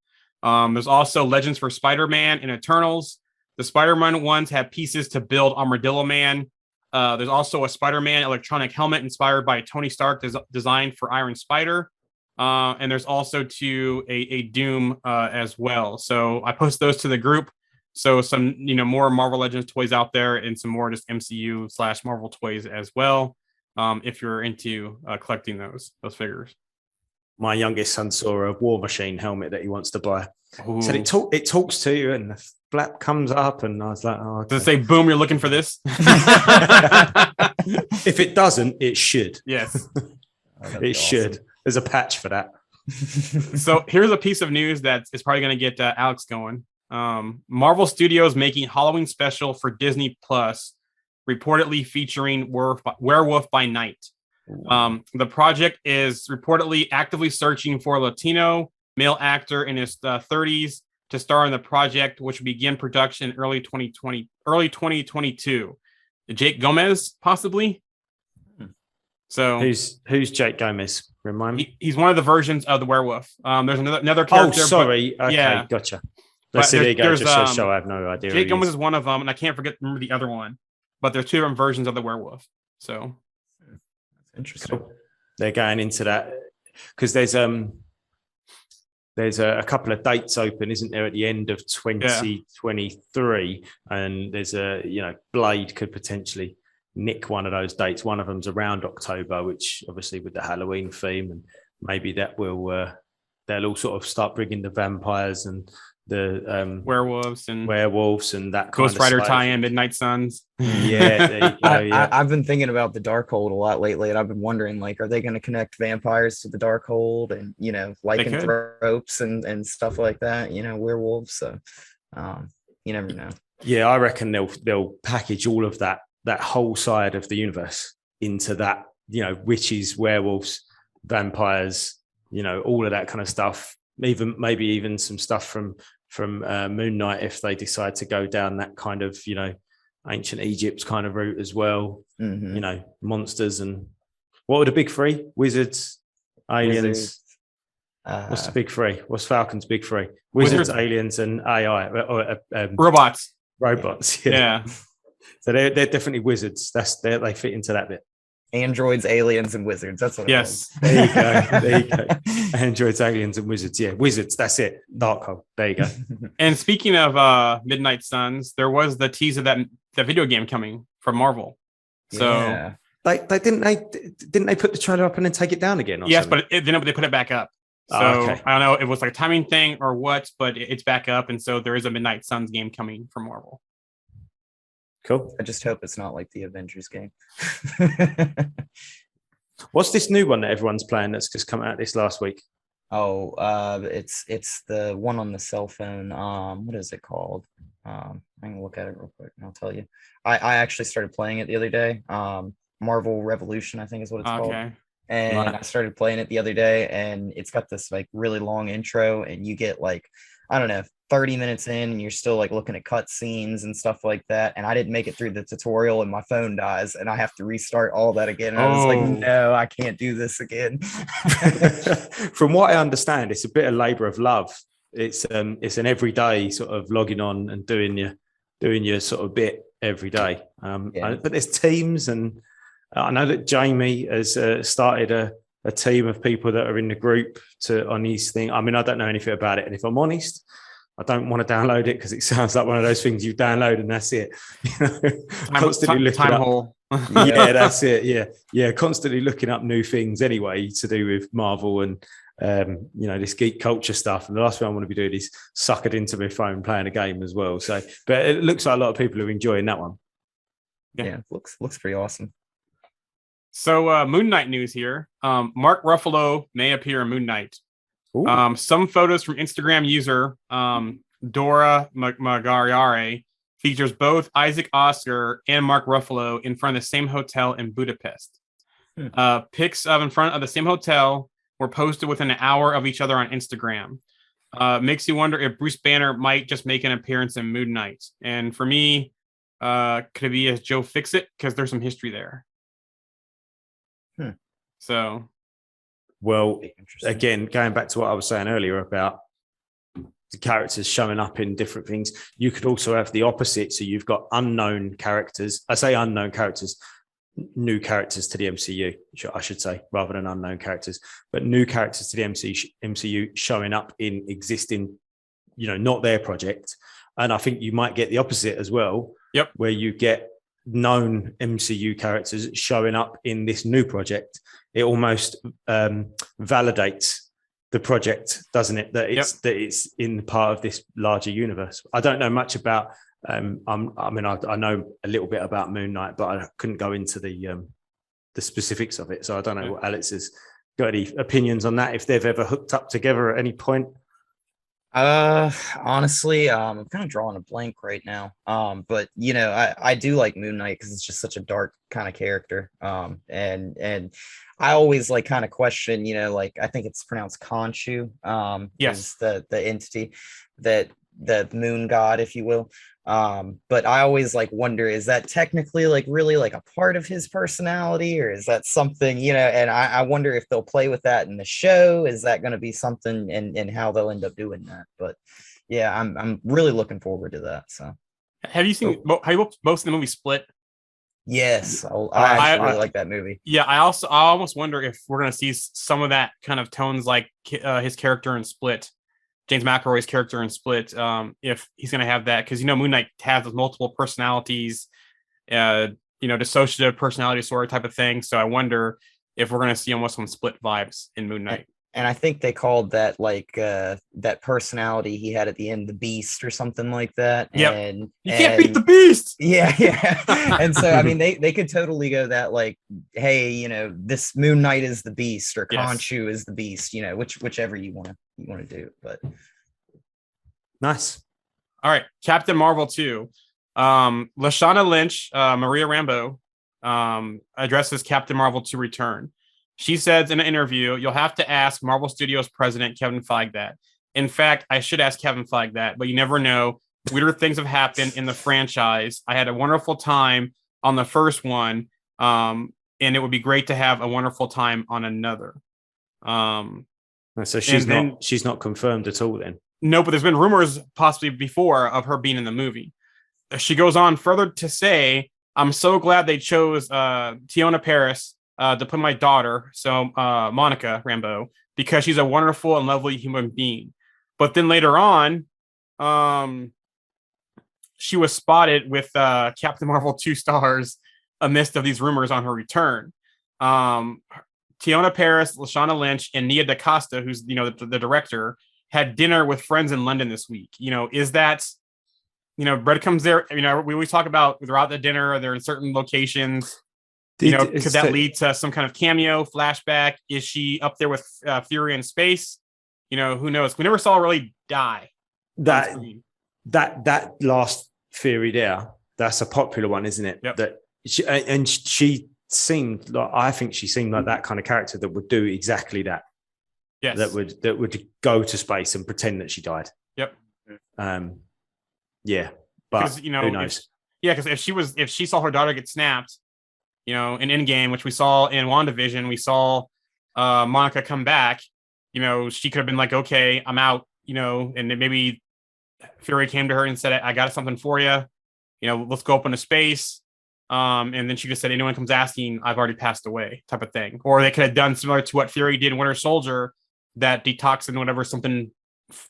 There's also Legends for Spider-Man and Eternals. The Spider-Man ones have pieces to build Armadillo Man. There's also a Spider-Man electronic helmet inspired by Tony Stark designed for Iron Spider. And there's also a Doom as well. So I post those to the group. So some, more Marvel Legends toys out there, and some more just MCU/Marvel toys as well. If you're into collecting those figures. My youngest son saw a War Machine helmet that he wants to buy. Ooh. Said it talks to you, and the flap comes up, and I was like, "Oh, okay." Does it say, "Boom, you're looking for this"? If it doesn't, it should. Yes, it should. There's a patch for that. So here's a piece of news that is probably going to get Alex going. Marvel Studios making Halloween special for Disney Plus, reportedly featuring Werewolf by Night. The project is reportedly actively searching for a Latino male actor in his 30s to star in the project, which will begin production in early 2022. Jake Gomez, possibly. So who's Jake Gomez? Remind me. He's one of the versions of the werewolf. There's another character. Oh, sorry. Okay, yeah, gotcha. Let's see. There you go. Just show I have no idea. Jake Gomez is one of them, and I can't remember the other one. but there's two different versions of the werewolf. So That's interesting. Cool. They're going into that because there's a couple of dates open, isn't there, at the end of 2023, and there's Blade could potentially nick one of those dates. One of them's around October, which obviously with the Halloween theme, and maybe that will they'll all sort of start bringing the vampires and the werewolves and that Ghost kind Rider of tie-in, Midnight Suns. Yeah, there you go, yeah. I've been thinking about the Darkhold a lot lately, and I've been wondering, like, are they going to connect vampires to the Darkhold and, lycanthropes and stuff like that, werewolves. So you never know. Yeah, I reckon they'll package all of that whole side of the universe into that, witches, werewolves, vampires, all of that kind of stuff. Maybe even some stuff from Moon Knight if they decide to go down that kind of, ancient Egypt kind of route as well. Mhm. Monsters and what were the big three? Wizards, aliens. What's the big three? What's Falcon's big three? Wizards, aliens, and AI or Robots. robots. Yeah. So they're definitely wizards. They fit into that bit. Androids, aliens, and wizards. That's what it Yes. There you go. There you go. Androids, aliens, and wizards. Yeah, wizards. That's it. Darkhold. There you go. And speaking of Midnight Suns, there was the teaser that video game coming from Marvel. So Yeah. They didn't they put the trailer up and then take it down again? yes, something? but then they put it back up. So Okay. I don't know if it was like a timing thing or what, but it's back up, and so there is a Midnight Suns game coming from Marvel. Cool. I just hope it's not like the Avengers game. What's this new one that everyone's playing that's just come out this last week? Oh, it's the one on the cell phone. What is it called? I'm gonna look at it real quick and I'll tell you. I actually started playing it the other day. Marvel Revolution, I think is what it's called. Okay. And Right. I started playing it the other day, and it's got this like really long intro, and you get like, I don't know, 30 minutes in, and you're still like looking at cut scenes and stuff like that. And I didn't make it through the tutorial, and my phone dies, and I have to restart all that again. And I was like, Oh. no, I can't do this again. From what I understand, it's a bit of labor of love. It's an everyday sort of logging on and doing your sort of bit every day. Yeah. But there's teams, and I know that Jamie has started a team of people that are in the group on his thing. I mean, I don't know anything about it, and if I'm honest, I don't want to download it because it sounds like one of those things you download and that's it. Constantly looking Time up. hole. Yeah, that's it. Yeah, constantly looking up new things anyway to do with Marvel and this geek culture stuff. And the last thing I want to be doing is suckered into my phone playing a game as well. So, but it looks like a lot of people are enjoying that one. Yeah, looks pretty awesome. So Moon Knight news here. Mark Ruffalo may appear in Moon Knight. Ooh. Some photos from Instagram user Dora Magariare features both Isaac Oscar and Mark Ruffalo in front of the same hotel in Budapest. Pics of in front of the same hotel were posted within an hour of each other on Instagram. Makes you wonder if Bruce Banner might just make an appearance in Moon Knight. And for me, could it be as Joe Fixit? Because there's some history there. So, Well, Interesting. again, going back to what I was saying earlier about the characters showing up in different things, you could also have the opposite. So you've got unknown characters. I say unknown characters, new characters to the MCU, I should say, rather than unknown characters, but new characters to the MCU showing up in existing, not their project. And I think you might get the opposite as well. Yep. Where you get known MCU characters showing up in this new project. It almost validates the project, doesn't it? That it's in part of this larger universe. I don't know much about. I know a little bit about Moon Knight, but I couldn't go into the specifics of it. So I don't know what Alex has got any opinions on that. If they've ever hooked up together at any point. Honestly, I'm kind of drawing a blank right now. But I do like Moon Knight because it's just such a dark kind of character. And I always like kind of question, I think it's pronounced Khonshu. Yes. Is the entity that the moon god, if you will. But I always wonder, is that technically really a part of his personality, or is that something, and I wonder if they'll play with that in the show. Is that going to be something and how they'll end up doing that? But yeah, I'm really looking forward to that. So have you seen both in the movie Split? Yes, I I actually I- really like that movie. Yeah, I almost wonder if we're gonna see some of that kind of tones like his character in Split, James McAvoy's character in Split. If he's gonna have that, because Moon Knight has those multiple personalities, dissociative personality disorder type of thing. So I wonder if we're gonna see almost some Split vibes in Moon Knight. And I think they called that that personality he had at the end the Beast or something like that. Yep. And You can't beat the Beast. yeah, yeah. And so I mean they could totally go that like, hey, this Moon Knight is the Beast or Yes. Khonshu is the Beast, whichever you want to do. But nice. All right, Captain Marvel 2. Lashana Lynch, Maria Rambeau, addresses Captain Marvel 2 return. She says in an interview, "You'll have to ask Marvel Studios president Kevin Feige that. In fact, I should ask Kevin Feige that, but you never know. Weirder things have happened in the franchise. I had a wonderful time on the first one, and it would be great to have a wonderful time on another." So she's not confirmed at all then. No, but there's been rumors possibly before of her being in the movie. She goes on further to say, "I'm so glad they chose Tiona Paris to play my daughter, so Monica Rambeau, because she's a wonderful and lovely human being." But then later on, she was spotted with Captain Marvel 2 stars amidst of these rumors on her return. Tiona Paris, Lashana Lynch, and Nia DaCosta, who's the director, had dinner with friends in London this week. Is that breadcrumbs there? We always talk about throughout the dinner, they're in certain locations. Could that lead to some kind of cameo flashback? Is she up there with Fury in space? Who knows? We never saw her really die. That last theory there, that's a popular one, isn't it? Yep. That she seemed like, I think she seemed like that kind of character that would do exactly that. Yes. That would go to space and pretend that she died. Yep. Yeah, but who knows? Because if she saw her daughter get snapped, in Endgame, which we saw in WandaVision, we saw Monica come back. She could have been like, "Okay, I'm out," and then maybe Fury came to her and said, "I got something for you. Let's go up into space." And then she just said, "Anyone comes asking, I've already passed away," type of thing. Or they could have done similar to what Fury did in Winter Soldier, that detoxin, whatever, something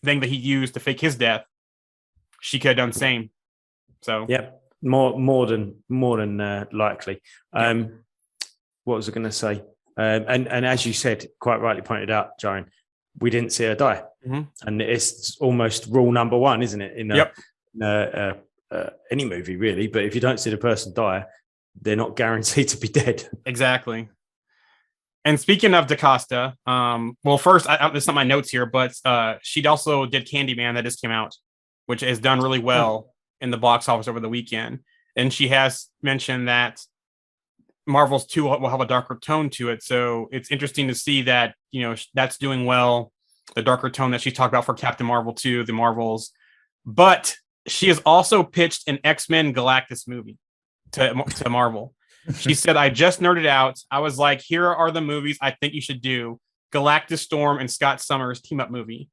thing that he used to fake his death. She could have done the same. So yeah, more than likely. What was I going to say? And as you said, quite rightly pointed out, Jarian, we didn't see her die, and it's almost rule number one, isn't it? In any movie, really. But if you don't see the person die, they're not guaranteed to be dead. Exactly. And speaking of DaCosta, well, first, there's not my notes here, but she also did Candyman that just came out, which has done really well in the box office over the weekend. And she has mentioned that Marvel's 2 will have a darker tone to it. So it's interesting to see that, that's doing well, the darker tone that she talked about for Captain Marvel 2, the Marvels. But she has also pitched an X-Men Galactus movie to Marvel. She said, "I just nerded out. I was like, here are the movies I think you should do. Galactus Storm and Scott Summers team-up movie."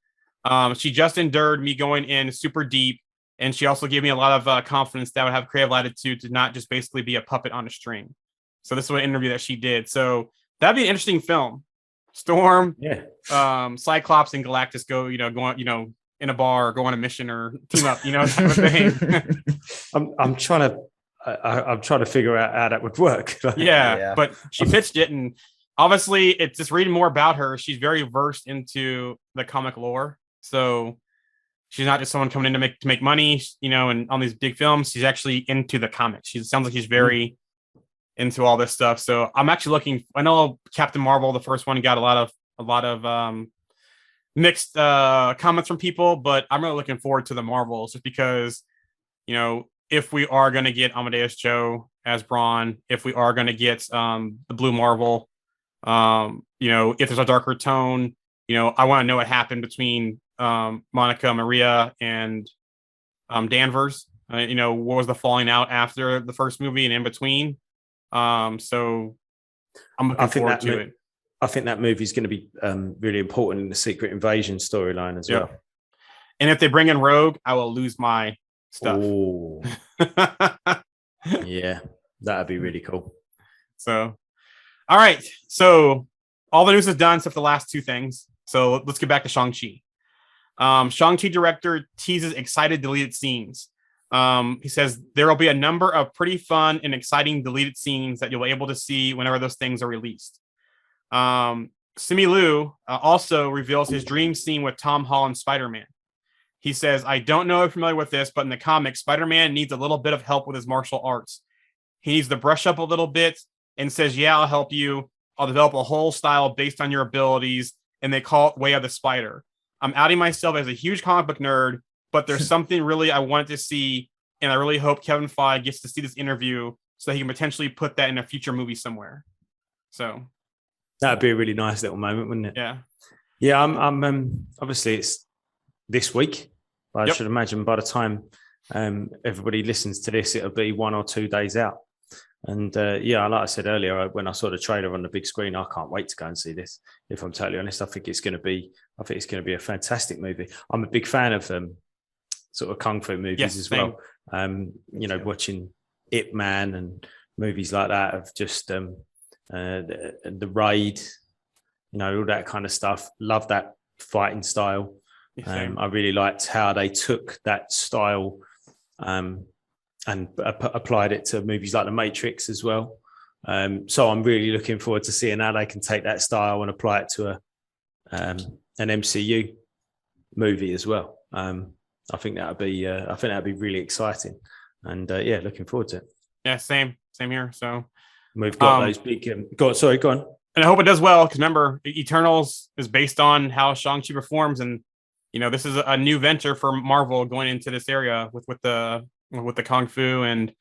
She just endured me going in super deep, and she also gave me a lot of confidence that I would have creative latitude to not just basically be a puppet on a string. So this was an interview that she did. So that'd be an interesting film. Storm, Cyclops, and Galactus go in a bar or go on a mission or team up, type of thing. I'm trying to figure out how that would work. Yeah, but she pitched it, and obviously it's just reading more about her. She's very versed into the comic lore, so she's not just someone coming in to make money, and on these big films. She's actually into the comics. She sounds like she's very into all this stuff. So I'm actually looking. I know Captain Marvel, the first one, got a lot of mixed comments from people, but I'm really looking forward to the Marvels, just because, if we are going to get Amadeus Cho as Braun, if we are going to get the Blue Marvel, if there's a darker tone, I want to know what happened between Monica, Maria, and Danvers. What was the falling out after the first movie and in between? So I'm looking forward to it. I think that movie is going to be really important in the Secret Invasion storyline as well. And if they bring in Rogue, I will lose my stuff. Oh, yeah. That'd be really cool. So, all right. So all the news is done except the last two things. So let's get back to Shang-Chi. Shang-Chi director teases excited deleted scenes. He says there will be a number of pretty fun and exciting deleted scenes that you'll be able to see whenever those things are released. Simu Liu also reveals his dream scene with Tom Holland Spider-Man. He says, I don't know if you're familiar with this, but in the comics, Spider-Man needs a little bit of help with his martial arts. He needs to brush up a little bit and says, yeah, I'll help you. I'll develop a whole style based on your abilities. And they call it Way of the Spider. I'm outing myself as a huge comic book nerd, but there's something really I wanted to see. And I really hope Kevin Feige gets to see this interview so he can potentially put that in a future movie somewhere. So that'd be a really nice little moment, wouldn't it? Yeah. Yeah. I'm obviously it's this week. I should imagine by the time everybody listens to this, it'll be 1 or 2 days out. And like I said earlier, when I saw the trailer on the big screen, I can't wait to go and see this. If I'm totally honest, I think it's going to be a fantastic movie. I'm a big fan of sort of kung fu movies as well. Watching Ip Man and movies like that of just the Raid, all that kind of stuff. Love that fighting style. I really liked how they took that style and applied it to movies like The Matrix as well. So I'm really looking forward to seeing how they can take that style and apply it to an MCU movie as well. I think that'd be really exciting, and looking forward to it. Yeah, same here. So we've got those big. Go on. And I hope it does well because remember, Eternals is based on how Shang-Chi performs, and this is a new venture for Marvel going into this area with the kung fu and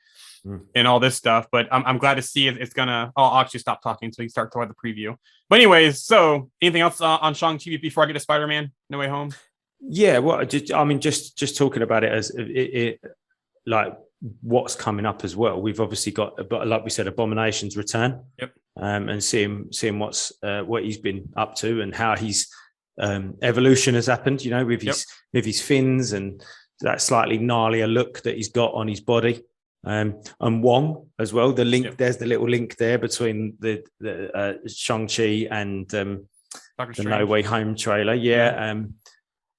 all this stuff. But I'm glad to see it. It's gonna. I'll actually stop talking until you start talking about the preview. But anyways, so anything else on Shang-Chi before I get to Spider-Man No Way Home? Yeah, well, just talking about it as it like what's coming up as well. We've obviously got, like we said, Abomination's return. Yep. And seeing what he's been up to and how his evolution has happened. With his fins and that slightly gnarlier look that he's got on his body. And Wong as well. The link there's the little link there between the Shang-Chi and the No Way Home trailer. Yeah.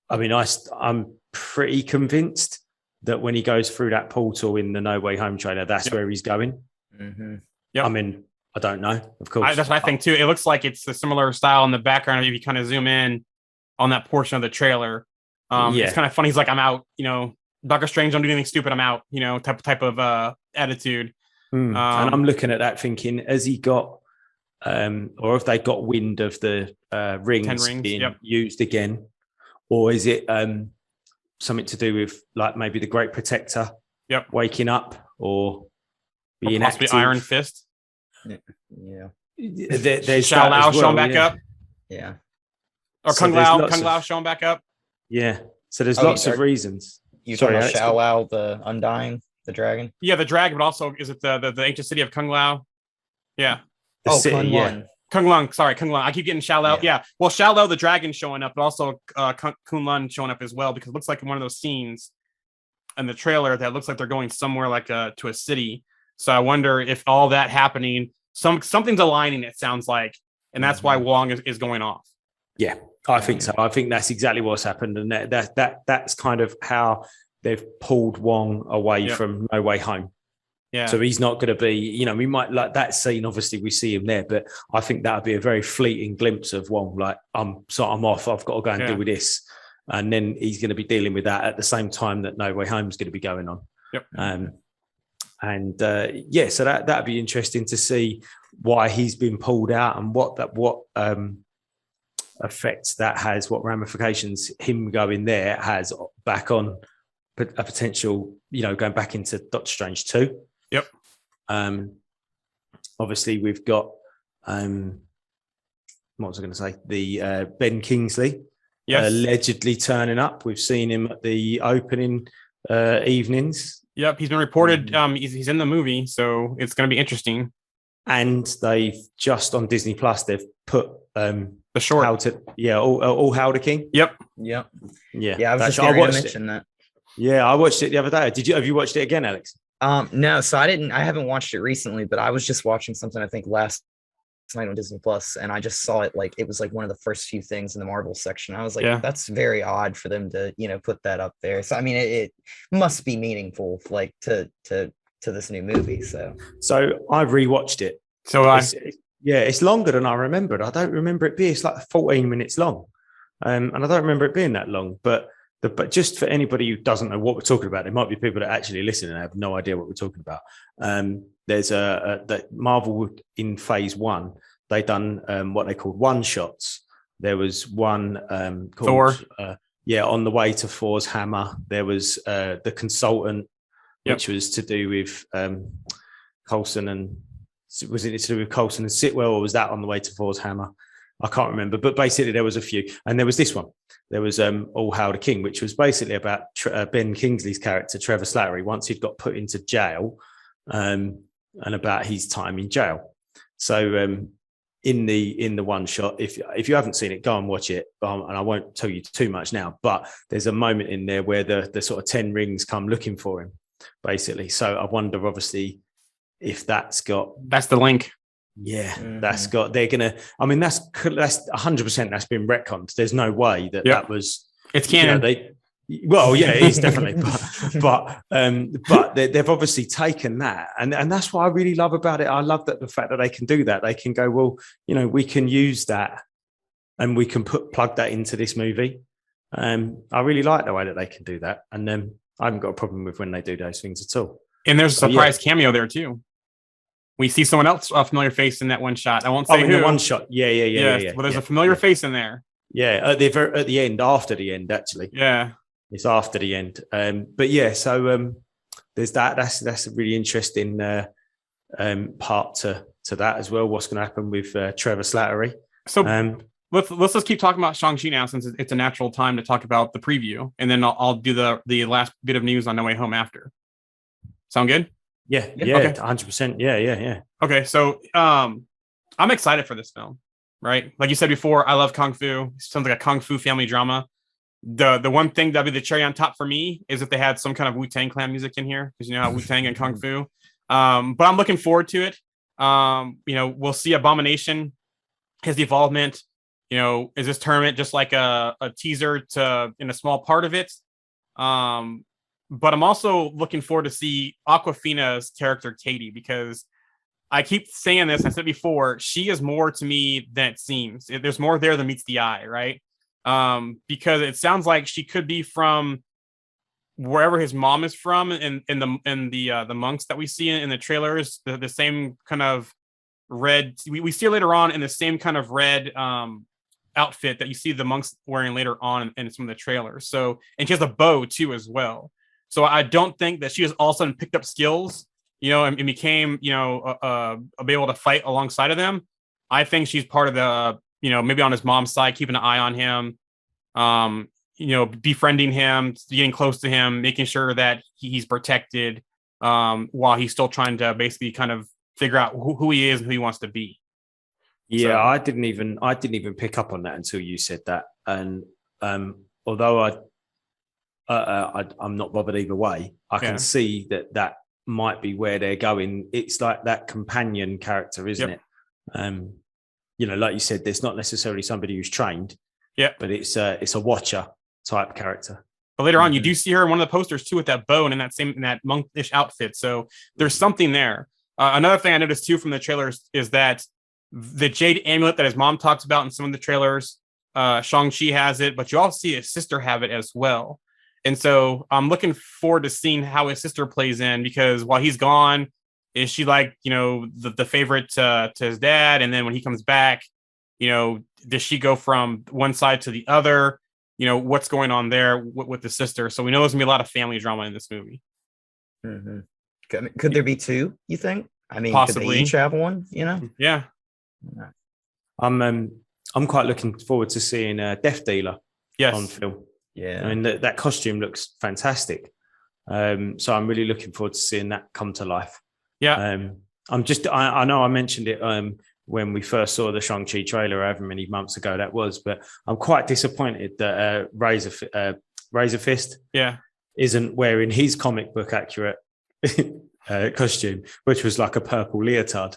I'm pretty convinced that when he goes through that portal in the No Way Home trailer, that's where he's going. Mm-hmm. Yep. I don't know, of course. That's what I think too. It looks like it's a similar style in the background. If you kind of zoom in on that portion of the trailer, it's kind of funny. He's like, I'm out, Doctor Strange, don't do anything stupid. I'm out, type of attitude. And I'm looking at that thinking, has he got, or if they got wind of the rings being used again, or is it something to do with like maybe the Great Protector waking up or being possibly active? Iron Fist. Yeah. There's Shao Lao showing back up. Yeah. Or Kung Lao showing back up. Yeah. So there's lots of reasons. You're talking about Shao Lao, the Undying, the dragon? Yeah, the dragon, but also is it the ancient city of Kung Lao? Yeah. Kung Lun. Kung Lun. I keep getting Shao Lao. Yeah. Well, Shao Lao, the dragon showing up, but also Kung Lun showing up as well, because it looks like in one of those scenes in the trailer that looks like they're going somewhere like to a city. So I wonder if all that happening, something's aligning, it sounds like, and that's why Wong is going off. Yeah, I think so. I think that's exactly what's happened, and that's kind of how they've pulled Wong away from No Way Home. Yeah. So he's not going to be, we might like that scene. Obviously, we see him there, but I think that would be a very fleeting glimpse of Wong. Like, I'm off. I've got to go and deal with this, and then he's going to be dealing with that at the same time that No Way Home is going to be going on. Yep. So that'd be interesting to see why he's been pulled out and what effects that has, what ramifications him going there has back on a potential, going back into Doctor Strange 2. Yep. Obviously we've got what was I going to say? The Ben Kingsley allegedly turning up. We've seen him at the opening evenings. Yep, he's been reported. He's in the movie, so it's going to be interesting. And they've just on Disney Plus, they've put the short. All Hail the King. Yep. Yeah. I was just going to mention that. Yeah, I watched it the other day. Have you watched it again, Alex? No, so I haven't watched it recently, but I was just watching something I think last night on Disney Plus, and I just saw it like it was like one of the first few things in the Marvel section. I was like, Yeah. that's very odd for them to, put that up there. So I mean, it must be meaningful, like to this new movie. So I rewatched it. So It's longer than I remembered. I don't remember it being. It's like 14 minutes long, and I don't remember it being that long. But just for anybody who doesn't know what we're talking about, there might be people that actually listen and have no idea what we're talking about. There's that Marvel in Phase 1, they done what they called one shots. There was one called Thor. On the way to Thor's hammer. There was the Consultant, which was to do with Coulson and. Was it to do with Coulson and Sitwell, or was that on the way to Thor's hammer? I can't remember, but basically there was a few, and there was this one. There was All Hail the King, which was basically about Ben Kingsley's character Trevor Slattery once he'd got put into jail, and about his time in jail. So in the one shot, if you haven't seen it, go and watch it. And I won't tell you too much now, but there's a moment in there where the sort of 10 rings come looking for him, basically. So I wonder, obviously, if that's the link. Yeah, that's got. They're gonna. I mean, that's 100%. That's been retconned. There's no way that was. It's canon. It is definitely. but they've obviously taken that, and that's what I really love about it. I love that the fact that they can do that. They can go, well, we can use that, and we can plug that into this movie. I really like the way that they can do that, and I haven't got a problem with when they do those things at all. And there's a surprise cameo there too. We see someone else, a familiar face in that one shot. I won't say who. In the one shot. Yeah. Well, there's a familiar face in there. Yeah, at the end, after the end, actually. Yeah, it's after the end. But yeah, so there's that. That's a really interesting part to that as well. What's going to happen with Trevor Slattery? So let's just keep talking about Shang-Chi now, since it's a natural time to talk about the preview, and then I'll do the last bit of news on the way home after. Sound good? Yeah, okay. 100%. Yeah. Okay, so I'm excited for this film, right? Like you said before, I love Kung Fu. It sounds like a Kung Fu family drama. The one thing that'd be the cherry on top for me is if they had some kind of Wu-Tang Clan music in here, because you know how Wu-Tang and Kung Fu. But I'm looking forward to it. We'll see Abomination, his evolvement. Is this tournament just like a teaser to in a small part of it? But I'm also looking forward to see Awkwafina's character, Katie, because I keep saying this, I said before, she is more to me than it seems. There's more there than meets the eye, right? Because it sounds like she could be from wherever his mom is from, in the monks that we see in the trailers, the same kind of red. We see her later on in the same kind of red outfit that you see the monks wearing later on in some of the trailers. So, and she has a bow too as well. So I don't think that she has all of a sudden picked up skills, and became, be able to fight alongside of them. I think she's part of the, maybe on his mom's side, keeping an eye on him, befriending him, getting close to him, making sure that he's protected, while he's still trying to basically kind of figure out who he is and who he wants to be. Yeah, so, I didn't even pick up on that until you said that. And although I'm not bothered either way, I can see that might be where they're going. It's like that companion character, isn't it? Like you said, there's not necessarily somebody who's trained, but it's a watcher type character. But later on, you do see her in one of the posters too with that bow and in that monkish outfit. So there's something there. Another thing I noticed too from the trailers is that the jade amulet that his mom talks about in some of the trailers, Shang-Chi has it, but you also see his sister have it as well. And so I'm looking forward to seeing how his sister plays in, because while he's gone, is she like, the favorite to his dad? And then when he comes back, does she go from one side to the other? What's going on there with the sister? So we know there's gonna be a lot of family drama in this movie. Mm-hmm. Could there be two, you think? I mean, possibly. Could they each have one, Yeah. I'm quite looking forward to seeing Death Dealer on film. Yeah, I mean that costume looks fantastic. So I'm really looking forward to seeing that come to life. Yeah. I know I mentioned it when we first saw the Shang-Chi trailer, however many months ago that was, but I'm quite disappointed that Razor Fist isn't wearing his comic book accurate costume, which was like a purple leotard.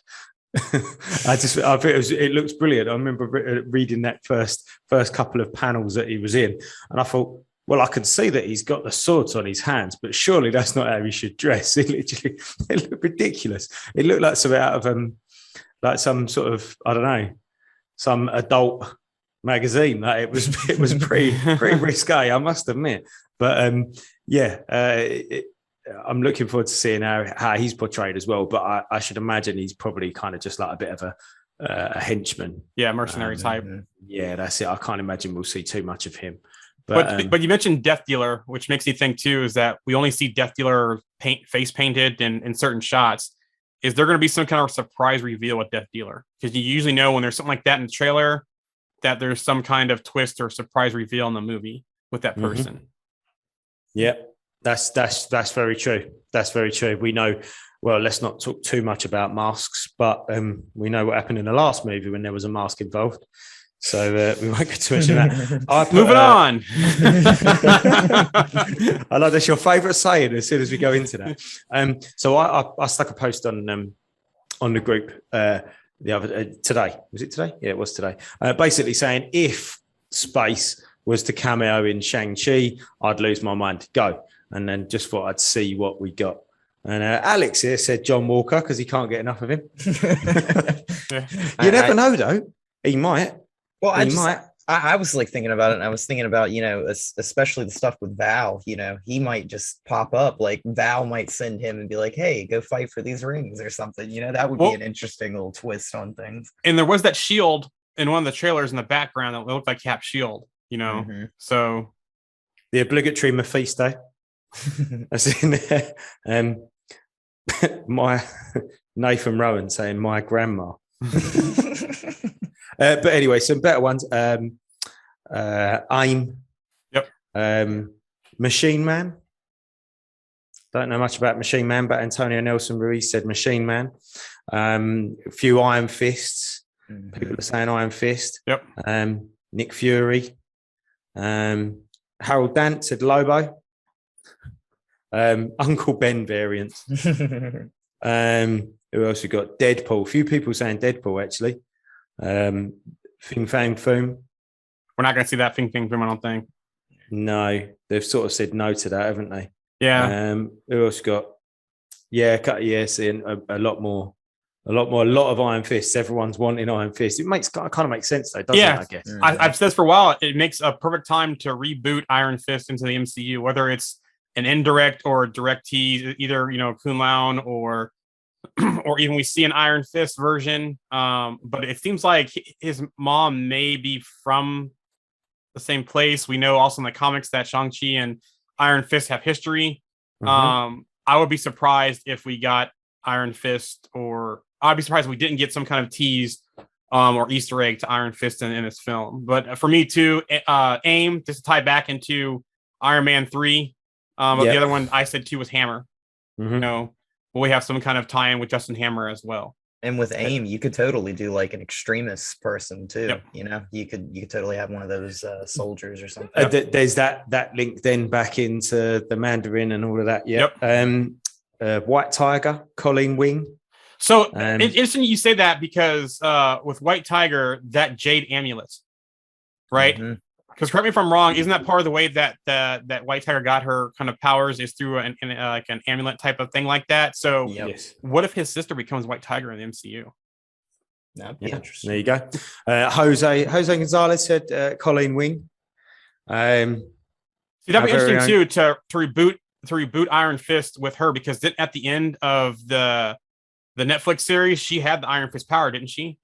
I think it looks brilliant. I remember reading that first couple of panels that he was in, and I thought, well, I can see that he's got the swords on his hands, but surely that's not how he should dress. It looked ridiculous. It looked like something out of like some sort of, I don't know, some adult magazine. Like it was pretty risque, I must admit. But I'm looking forward to seeing how he's portrayed as well. But I should imagine he's probably kind of just like a bit of a henchman. Yeah, mercenary type. Yeah, that's it. I can't imagine we'll see too much of him. But you mentioned Death Dealer, which makes me think too is that we only see Death Dealer face painted in certain shots. Is there going to be some kind of surprise reveal with Death Dealer? Because you usually know when there's something like that in the trailer that there's some kind of twist or surprise reveal in the movie with that person. Mm-hmm. Yeah, that's very true. That's very true. We know. Well, let's not talk too much about masks, but we know what happened in the last movie when there was a mask involved. So we won't get too much of that. Moving on. I know that's your favourite saying as soon as we go into that. So I stuck a post on the group the other today. Was it today? Yeah, it was today. Basically saying if space was to cameo in Shang-Chi, I'd lose my mind. Go. And then just thought I'd see what we got. And Alex here said John Walker because he can't get enough of him. You never know, though. He might. Well, I was like thinking about it, and I was thinking about, especially the stuff with Val, he might just pop up. Like Val might send him and be like, hey, go fight for these rings or something. That would be an interesting little twist on things. And there was that shield in one of the trailers in the background that looked like Cap's shield, Mm-hmm. So the obligatory Mephisto. That's in there. My Nathan Rowan saying my grandma. But anyway, some better ones. AIM. Yep. Machine Man. Don't know much about Machine Man, but Antonio Nelson Ruiz said Machine Man. A few Iron Fists. Mm-hmm. People are saying Iron Fist. Yep. Nick Fury. Harold Dant said Lobo. Uncle Ben variants. Who else we got? Deadpool. A few people saying Deadpool actually. Fing Fang Foom. We're not going to see that Fing Fang Foom, I don't think. No, they've sort of said no to that, haven't they? Yeah. Who else got? Yeah, seeing a lot of Iron Fists. Everyone's wanting Iron Fists. It kind of makes sense though, doesn't it? I guess. I've said this for a while. It makes a perfect time to reboot Iron Fist into the MCU, whether it's an indirect or direct tease, either Kun Lao or even we see an Iron Fist version. But it seems like his mom may be from the same place. We know also in the comics that Shang-Chi and Iron Fist have history. Mm-hmm. I would be surprised if we got Iron Fist, or I'd be surprised if we didn't get some kind of tease or Easter egg to Iron Fist in this film. But for me too, AIM, just to tie back into Iron Man 3. But the other one I said too was Hammer. Mm-hmm. Will we have some kind of tie-in with Justin Hammer as well? And with AIM, you could totally do like an extremist person too. Yep. You could totally have one of those soldiers or something. There's that link then back into the Mandarin and all of that. Yep. White Tiger, Colleen Wing. So it's interesting you say that because with White Tiger, that jade amulet, right? Mm-hmm. Because correct me if I'm wrong, isn't that part of the way that that White Tiger got her kind of powers is through like an amulet type of thing like that? So yes. What if his sister becomes White Tiger in the MCU? That'd be interesting. There you go. Jose Gonzalez said Colleen Wing. See, that'd be interesting too to reboot Iron Fist with her, because then at the end of the Netflix series, she had the Iron Fist power, didn't she?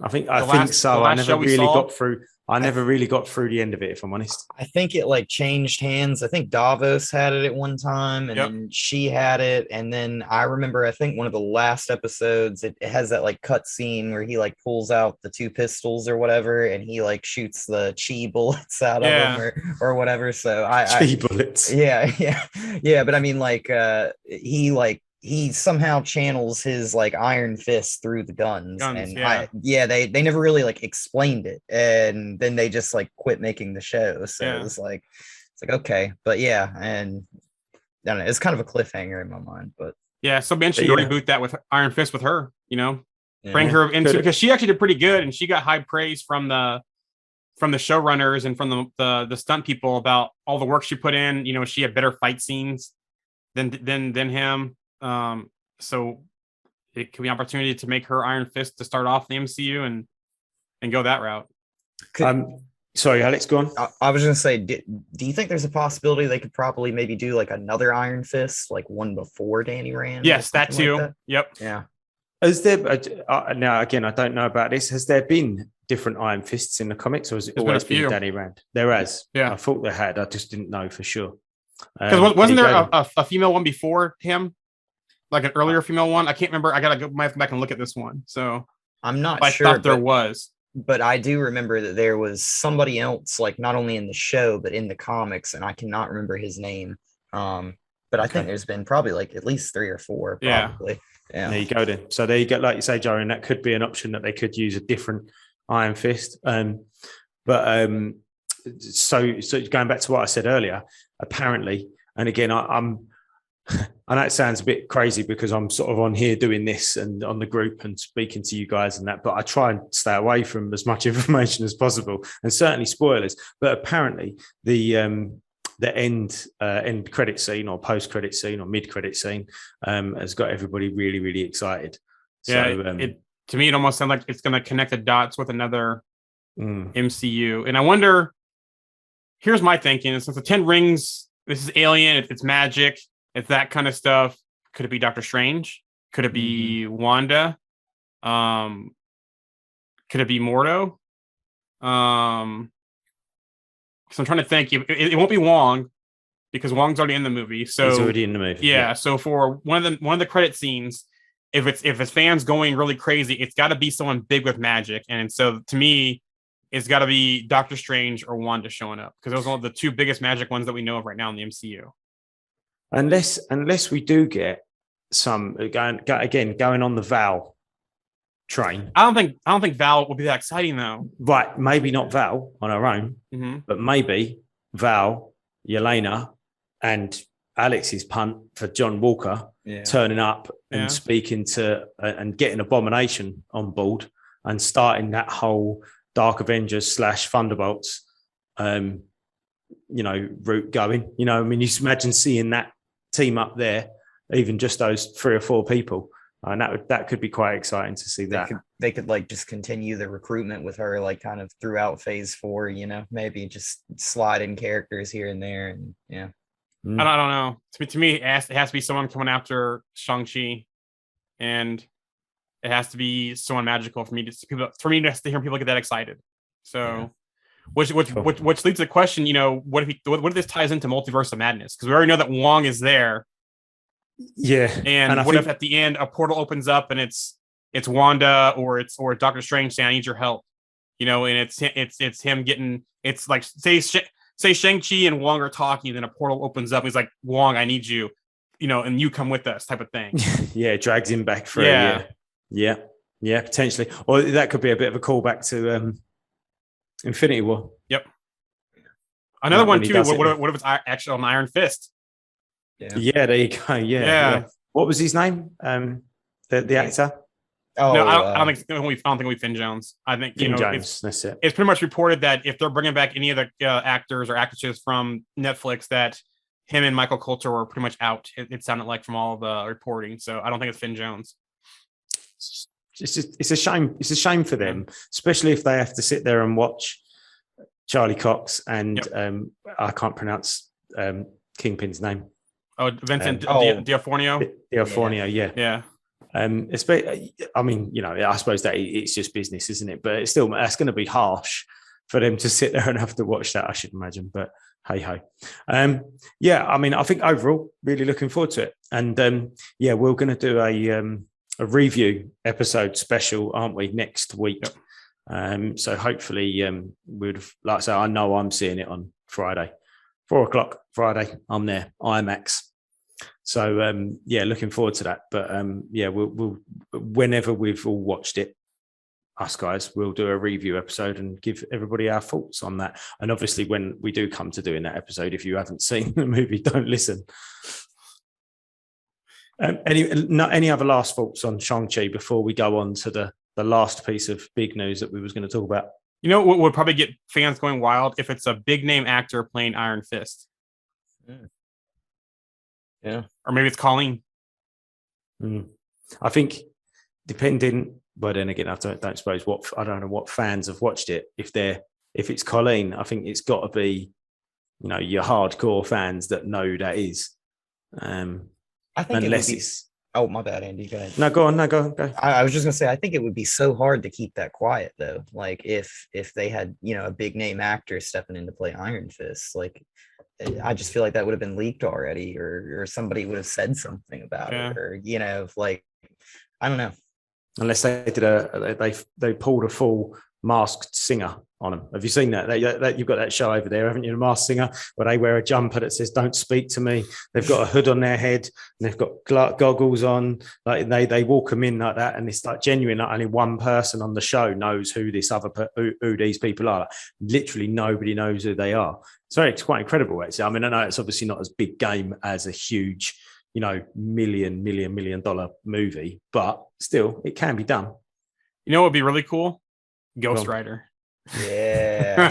I think so. I never really got through the end of it, if I'm honest. I think it like changed hands. I think Davos had it at one time, and then she had it. And then I remember, I think one of the last episodes, it has that like cut scene where he like pulls out the two pistols or whatever, and he like shoots the chi bullets out of them or whatever. So chi bullets. Yeah. But I mean, like he somehow channels his like Iron Fist through the guns and they never really like explained it, and then they just like quit making the show. So it's like okay, but and I don't know, it's kind of a cliffhanger in my mind. But Yeah, so be interesting to reboot that with Iron Fist with her. Bring Yeah. her into Could- because she actually did pretty good, and she got high praise from the showrunners and from the stunt people about all the work she put in. She had better fight scenes than him. So it could be an opportunity to make her Iron Fist to start off the MCU and go that route. Sorry, Alex, go on. I was gonna say, do you think there's a possibility they could probably maybe do like another Iron Fist, like one before Danny Rand? or Yes, that something too. like that? Yep. Yeah. Has there now again? I don't know about this. Has there been different Iron Fists in the comics, or has it There's been a always been few. Danny Rand? There has. Yeah. I thought there had. I just didn't know for sure. Because wasn't there there you go. a female one before him, like an earlier female one? I can't remember. I gotta go back and look at this one. So I'm not I sure, thought there but, was. but I do remember that there was somebody else, like not only in the show but in the comics, and I cannot remember his name. But I think Okay. there's been probably like at least 3 or 4, Yeah. probably. Yeah. There you go then. So there you go. Like you say, Jarian, that could be an option that they could use a different Iron Fist. So going back to what I said earlier, apparently, and again, I'm I know it sounds a bit crazy because I'm sort of on here doing this and on the group and speaking to you guys and that, but I try and stay away from as much information as possible and certainly spoilers. But apparently the end credit scene or post credit scene or mid credit scene has got everybody really, really excited. Yeah, So, to me it almost sounds like it's going to connect the dots with another mm, MCU, and I wonder. Here's my thinking: since the 10 Rings, this is alien, it's magic, it's that kind of stuff. Could it be Doctor Strange? Could it be Wanda? Could it be Mordo? So I'm trying to think. It won't be Wong because Wong's already in the movie. So he's already in the movie. yeah. So for one of the credit scenes, if it's fans going really crazy, it's got to be someone big with magic. And so to me, it's got to be Doctor Strange or Wanda showing up because those are the two biggest magic ones that we know of right now in the MCU. Unless we do get some going on the Val train. I don't think Val will be that exciting though. Right, maybe not Val on her own, Mm-hmm. but maybe Val, Yelena, and Alex's punt for John Walker Yeah. turning up and Yeah. speaking to and getting Abomination on board and starting that whole Dark Avengers / Thunderbolts, route going. I mean, you imagine seeing that team up there, even just those 3 or 4 people, and that could be quite exciting to see that. They could like just continue the recruitment with her, like kind of throughout phase 4, maybe just slide in characters here and there. And yeah. Mm. I don't know. To me, it has to be someone coming after Shang-Chi, and it has to be someone magical for me to hear people get that excited. So, Yeah. which leads to the question, what if this ties into Multiverse of Madness? Because we already know that Wong is there, Yeah, and what if at the end a portal opens up and it's Wanda or Doctor Strange saying, "I need your help," and it's him getting, it's like say Shang-Chi and Wong are talking, then a portal opens up. And he's like, "Wong, I need you," and you come with us, type of thing. yeah, it drags him back through. Yeah. Yeah, potentially, or that could be a bit of a callback to Infinity War. Yep. Another Like one when he too. does it. What if it's actually on Iron Fist? Yeah, there you go. Yeah. What was his name? The actor. Oh, No, I don't think it'll be Finn Jones. I think Finn Jones. it's That's it. pretty much reported that if they're bringing back any of the actors or actresses from Netflix, that him and Michael Coulter were pretty much out. It sounded like from all the reporting. So I don't think it's Finn Jones. It's a shame. It's a shame for them, especially if they have to sit there and watch Charlie Cox and I can't pronounce Kingpin's name. Oh, Vincent D'Onofrio. D'Onofrio, yeah. Yeah. I mean, I suppose that it's just business, isn't it? But it's still, that's going to be harsh for them to sit there and have to watch that, I should imagine. But hey ho. Yeah, I mean, I think overall, really looking forward to it. And we're going to do a review episode special, aren't we, next week? Yep. So hopefully, like I say, I know I'm seeing it on Friday, 4:00 Friday. I'm there, IMAX. So looking forward to that. But we'll whenever we've all watched it, us guys, we'll do a review episode and give everybody our thoughts on that. And obviously, when we do come to doing that episode, if you haven't seen the movie, don't listen. Any other last thoughts on Shang-Chi before we go on to the last piece of big news that we was going to talk about? You know what would probably get fans going wild if it's a big name actor playing Iron Fist. Yeah. Or maybe it's Colleen. I think depending, but then again, I don't suppose I don't know what fans have watched it. If it's Colleen, I think it's got to be, your hardcore fans that know who that is. I think unless it's. Oh, my bad, Andy. Go ahead. No, go on. No, go. I was just gonna say, I think it would be so hard to keep that quiet, though. Like if they had, a big name actor stepping in to play Iron Fist, like I just feel like that would have been leaked already, or somebody would have said something about it, or like I don't know. Unless they did they pulled a full masked singer on them. Have you seen that? You've got that show over there, haven't you? The Masked Singer, where they wear a jumper that says "Don't speak to me." They've got a hood on their head and they've got goggles on. Like they walk them in like that, and it's like genuine. Like only one person on the show knows who this who these people are. Like, literally nobody knows who they are. It's quite incredible, actually. I mean, I know it's obviously not as big game as a huge, million dollar movie, but still, it can be done. You know what would be really cool? Ghost Rider. Yeah.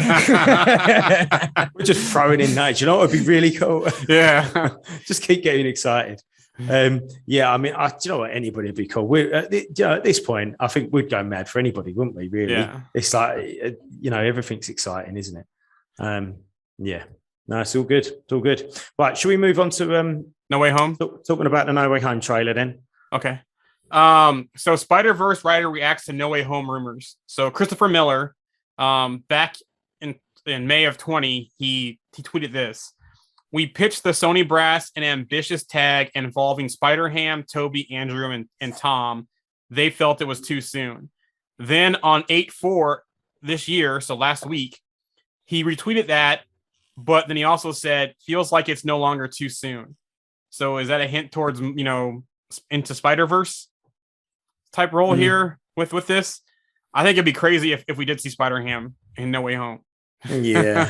We're just throwing in that. You know what would be really cool? Yeah. Just keep getting excited. Yeah, I mean, you know what? Anybody would be cool. We're at this point, I think we'd go mad for anybody, wouldn't we? Really? Yeah. It's like, everything's exciting, isn't it? Yeah. No, it's all good. It's all good. Right. Should we move on to No Way Home? Talking about the No Way Home trailer then. Okay. So Spider-Verse writer reacts to No Way Home rumors. So Christopher Miller, back in May of 20, he tweeted this: "We pitched the Sony brass an ambitious tag involving Spider-Ham, Toby, Andrew, and Tom. They felt it was too soon. Then on 8/4 this year, so last week, he retweeted that, but then he also said, feels like it's no longer too soon." So is that a hint towards, into Spider-Verse type role here with this? I think it'd be crazy if we did see Spider-Ham in No Way Home. Yeah.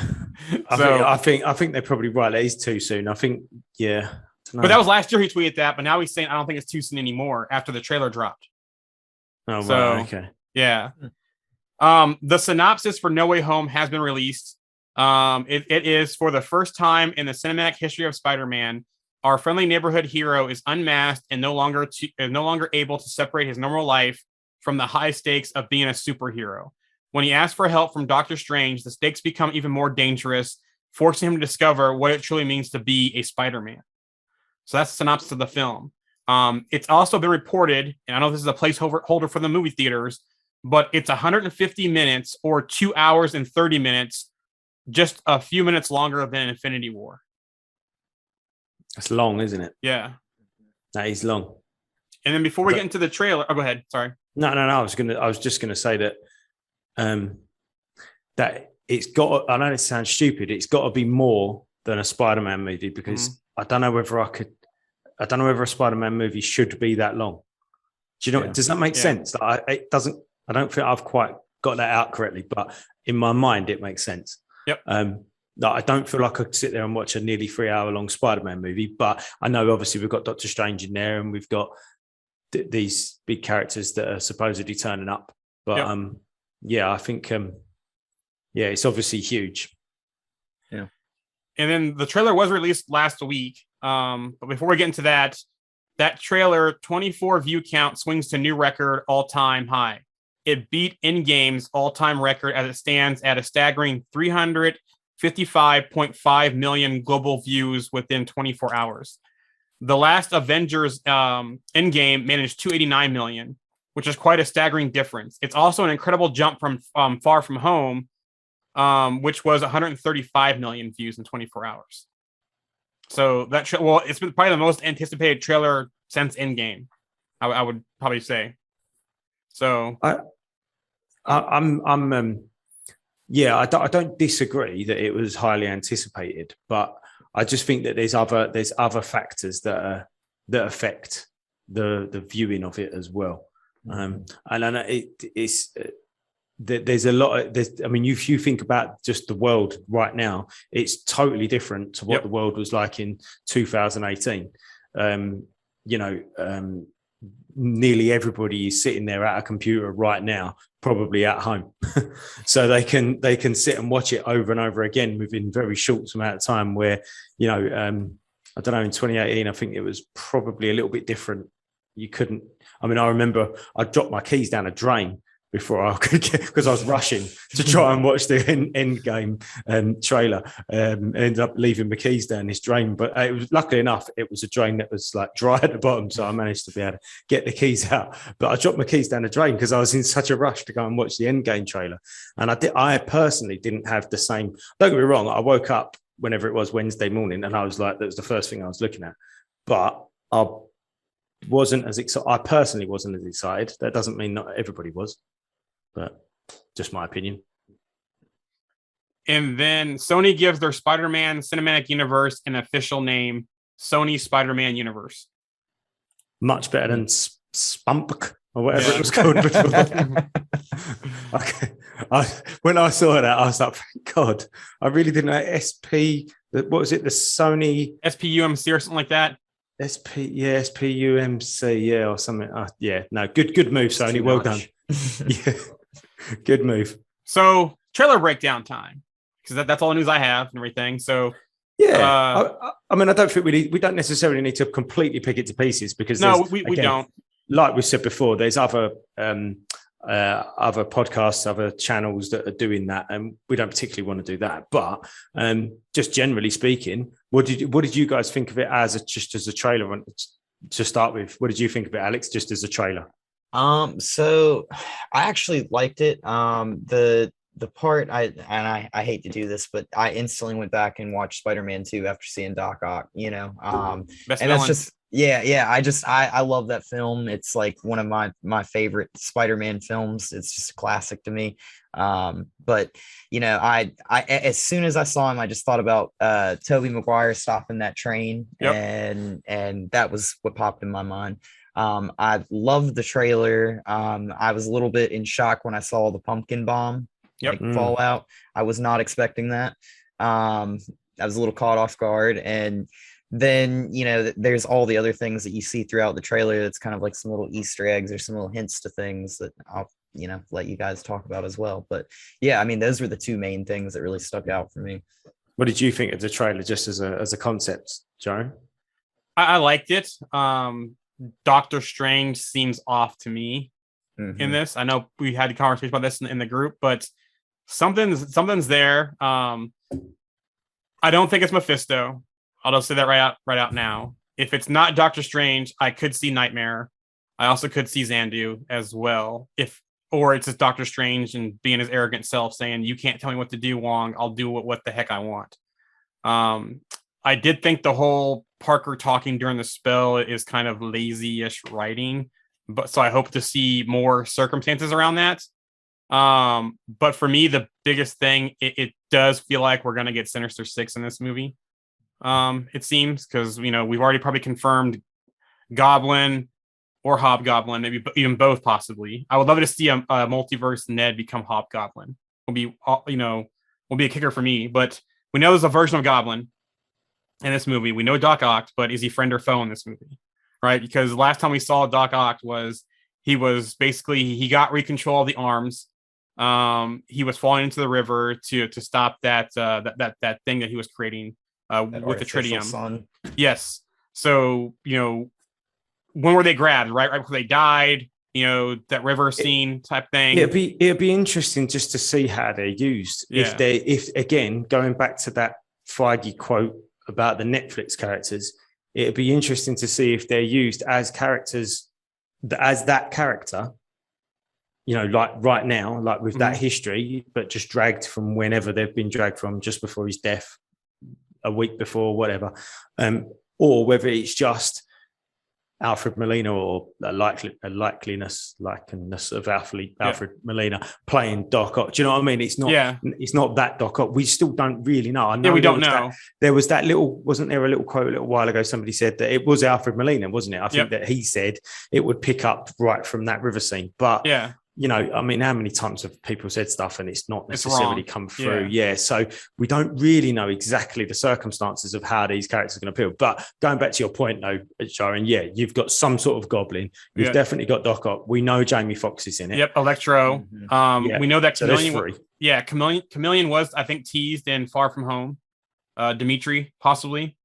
I think they're probably right. That is too soon. I think, yeah. But that was last year he tweeted that, but now he's saying I don't think it's too soon anymore after the trailer dropped. Oh, so, wow. Okay. Yeah. The synopsis for No Way Home has been released. It is for the first time in the cinematic history of Spider-Man, our friendly neighborhood hero is unmasked and no longer able to separate his normal life from the high stakes of being a superhero. When he asks for help from Doctor Strange, the stakes become even more dangerous, forcing him to discover what it truly means to be a Spider-Man. So that's the synopsis of the film. It's also been reported, and I know this is a placeholder for the movie theaters, but it's 150 minutes or 2 hours and 30 minutes, just a few minutes longer than Infinity War. That's long, isn't it? Yeah. That is long. And then before we get into the trailer, go ahead. Sorry. No. I was just gonna say that that it's got. I know it sounds stupid. It's got to be more than a Spider-Man movie because I don't know whether a Spider-Man movie should be that long. Do you know? Does that make sense? It doesn't. I don't think I've quite got that out correctly, but in my mind, it makes sense. Yep. I don't feel like I could sit there and watch a nearly 3 hour long Spider-Man movie, but I know obviously we've got Doctor Strange in there and we've got these big characters that are supposedly turning up. But I think it's obviously huge. Yeah. And then the trailer was released last week. But before we get into that trailer 24 view count swings to new record all-time high. It beat Endgame's all-time record as it stands at a staggering 355.5 million global views within 24 hours. The last Avengers Endgame managed 289 million, which is quite a staggering difference. It's also an incredible jump from Far From Home, which was 135 million views in 24 hours. So that it's been probably the most anticipated trailer since Endgame, I would probably say. So I don't disagree that it was highly anticipated, but I just think that there's other factors that affect the viewing of it as well. And I know it's there's a lot. I mean, if you think about just the world right now, it's totally different to what the world was like in 2018. nearly everybody is sitting there at a computer right now, probably at home. So they can sit and watch it over and over again within very short amount of time where, I don't know, in 2018, I think it was probably a little bit different. You couldn't, I remember I dropped my keys down a drain before I could get, because I was rushing to try and watch the end game trailer. Ended up leaving my keys down this drain, but it was, luckily enough, it was a drain that was like dry at the bottom, so I managed to be able to get the keys out. But I dropped my keys down the drain because I was in such a rush to go and watch the end game trailer. And I personally didn't have the same. Don't get me wrong, I woke up whenever it was Wednesday morning, and I was like, that was the first thing I was looking at. But I wasn't as excited. I personally wasn't as excited. That doesn't mean not everybody was, but just my opinion. And then Sony gives their Spider-Man cinematic universe an official name, Sony Spider-Man Universe. Much better than Spunk or whatever it was called before. Okay. When I saw that, I was like, thank God. I really didn't know what was it? The Sony SPUMC or something like that. SPUMC, or something. No, good move, Sony. Well done. Yeah, good move. So trailer breakdown time, because that's all the news I have and everything. So yeah, I don't think we don't necessarily need to completely pick it to pieces, because we don't. Like we said before, there's other podcasts, other channels that are doing that, and we don't particularly want to do that. But just generally speaking, what did you guys think of it just as a trailer? To start with, what did you think of it, Alex? Just as a trailer. So I actually liked it. The part I hate to do this, but I instantly went back and watched Spider-Man 2 after seeing Doc Ock. Best and villain. that's just. Yeah. I love that film. It's like one of my favorite Spider-Man films. It's just a classic to me. But I as soon as I saw him, I just thought about Tobey Maguire stopping that train, and that was what popped in my mind. I loved the trailer. I was a little bit in shock when I saw the pumpkin bomb fall out. I was not expecting that. I was a little caught off guard, and then there's all the other things that you see throughout the trailer that's kind of like some little Easter eggs or some little hints to things that I'll let you guys talk about as well. But yeah, those were the two main things that really stuck out for me. What did you think of the trailer just as a concept, Jarian? I liked it. Doctor Strange seems off to me in this. I know we had a conversation about this in the group, but something's there. I don't think it's Mephisto. I'll just say that right out now. If it's not Doctor Strange, I could see Nightmare. I also could see Xandu as well. Or it's just Doctor Strange and being his arrogant self saying, "You can't tell me what to do, Wong. I'll do what the heck I want." I did think the whole Parker talking during the spell is kind of lazy-ish writing, but so I hope to see more circumstances around that. But for me, the biggest thing, it does feel like we're gonna get Sinister Six in this movie. It seems, because we've already probably confirmed Goblin or Hobgoblin, maybe even both possibly. I would love to see a multiverse Ned become Hobgoblin. Will be a kicker for me. But we know there's a version of Goblin in this movie. We know Doc Ock, but is he friend or foe in this movie? Right? Because the last time we saw Doc Ock he got recontrol of the arms. He was falling into the river to stop that thing that he was creating. With the tritium sun. Yes. So, when were they grabbed? Right before they died, that river scene type thing. It'd be interesting just to see how they're used. Yeah. If again, going back to that Feige quote about the Netflix characters, it'd be interesting to see if they're used as characters, as that character, like right now, like with that history, but just dragged from whenever they've been dragged from, just before his death, a week before, whatever, or whether it's just Alfred Molina or a likeness of Alfred Molina playing Doc Ock. Do you know what I mean? It's not that Doc Ock. We still don't really know. I know we don't know. There was that wasn't there a little quote a little while ago? Somebody said that it was Alfred Molina, wasn't it? I think that he said it would pick up right from that river scene. But you know, I mean, how many times have people said stuff and it's not It's necessarily wrong. come through? Yeah. So we don't really know exactly the circumstances of how these characters are going to appeal. But going back to your point, though, Jarian, yeah, you've got some sort of goblin. You've Yeah. definitely got Doc Ock. We know Jamie Foxx is in it. Yep, Electro. Mhm. We know that So there's Chameleon. three. Chameleon was, I think, teased in Far From Home. Dimitri, possibly.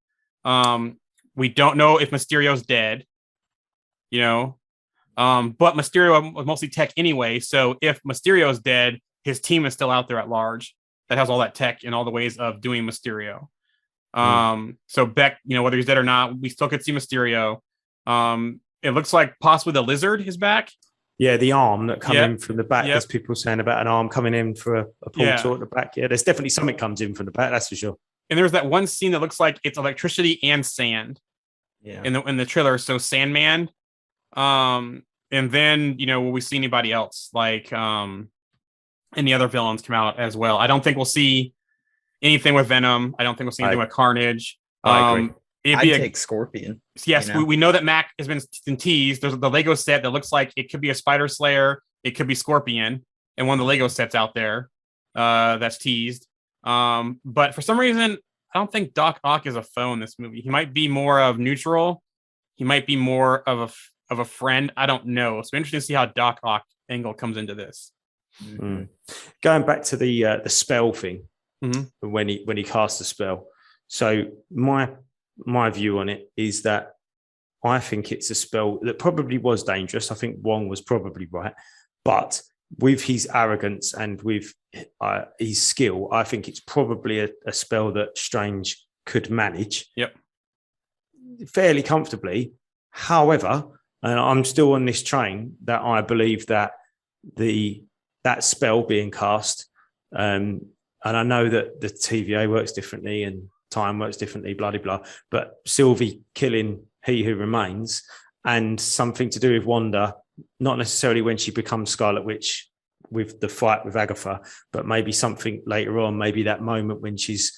We don't know if Mysterio's dead. You know, but Mysterio was mostly tech anyway. So if Mysterio's dead, his team is still out there at large that has all that tech and all the ways of doing Mysterio. So Beck, you know, whether he's dead or not, we still could see Mysterio. It looks like possibly the Lizard is back. Yeah, the arm that come Yep. in from the back. Yep. There's people saying about an arm coming in for a portal at the back. Yeah, there's definitely something comes in from the back. That's for sure. And there's that one scene that looks like it's electricity and sand Yeah. in the trailer. So Sandman. And then, you know, will we see anybody else like any other villains come out as well? I don't think we'll see anything with Venom. I don't think we'll see anything with Carnage. I agree. I'd take Scorpion. Yes, you know? we know that Mac has been teased. There's the Lego set that looks like it could be a Spider Slayer, it could be Scorpion, and one of the Lego sets out there that's teased. But for some reason, I don't think Doc Ock is a foe in this movie. He might be more of neutral. He might be more of a friend. I don't know. It's interesting to see how Doc Ock angle comes into this. Mm. Going back to the spell thing, Mhm. when he cast the spell. So my view on it is that I think it's a spell that probably was dangerous. I think Wong was probably right, but with his arrogance and with his skill, I think it's probably a spell that Strange could manage. Yep. Fairly comfortably. However, and I'm still on this train that I believe that that spell being cast, and I know that the TVA works differently and time works differently, blah, blah, blah, but Sylvie killing He Who Remains and something to do with Wanda, not necessarily when she becomes Scarlet Witch with the fight with Agatha, but maybe something later on, maybe that moment when she's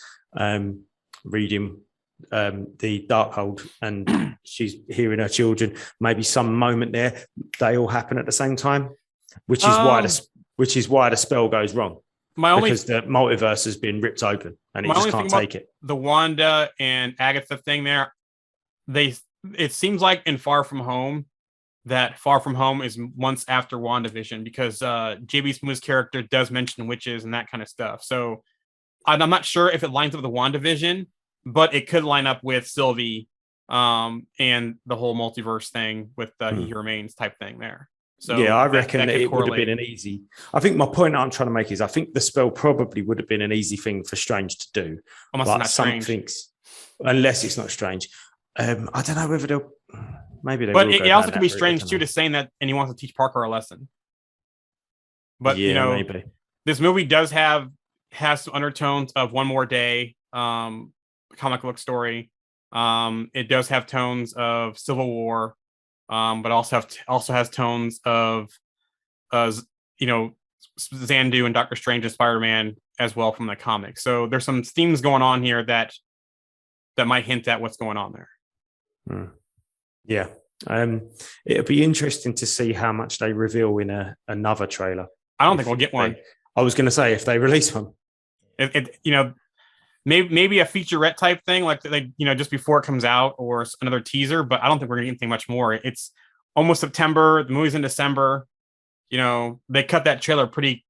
reading the Darkhold and she's hearing her children, maybe some moment there, they all happen at the same time, which is why the spell goes wrong. Because the multiverse has been ripped open and it just can't take it. The Wanda and Agatha thing there, it seems like in Far From Home that Far From Home is months after WandaVision because JB Smooth's character does mention witches and that kind of stuff. So I'm not sure if it lines up with the WandaVision, but it could line up with Sylvie and the whole multiverse thing with He Who Remains type thing there. So yeah, I reckon that it correlate. would have been an easy. I think my point I'm trying to make is I think the spell probably would have been an easy thing for Strange to do. Almost but not strange. Unless it's not Strange. I don't know whether they'll. Maybe they. But will it go also down could be that route, Strange I too don't know. to saying that and he wants to teach Parker a lesson. But yeah, you know, maybe. This movie has some undertones of One More Day, comic book story. It does have tones of Civil War, but also has tones of you know, Xandu and Doctor Strange and Spider-Man as well from the comics. So there's some themes going on here that might hint at what's going on there. Yeah. It'll be interesting to see how much they reveal in another trailer. I don't think we'll get one. I was going to say if they release one. You know, maybe a featurette type thing, like you know, just before it comes out, or another teaser. But I don't think we're gonna get anything much more. It's almost September. The movie's in December. You know, they cut that trailer pretty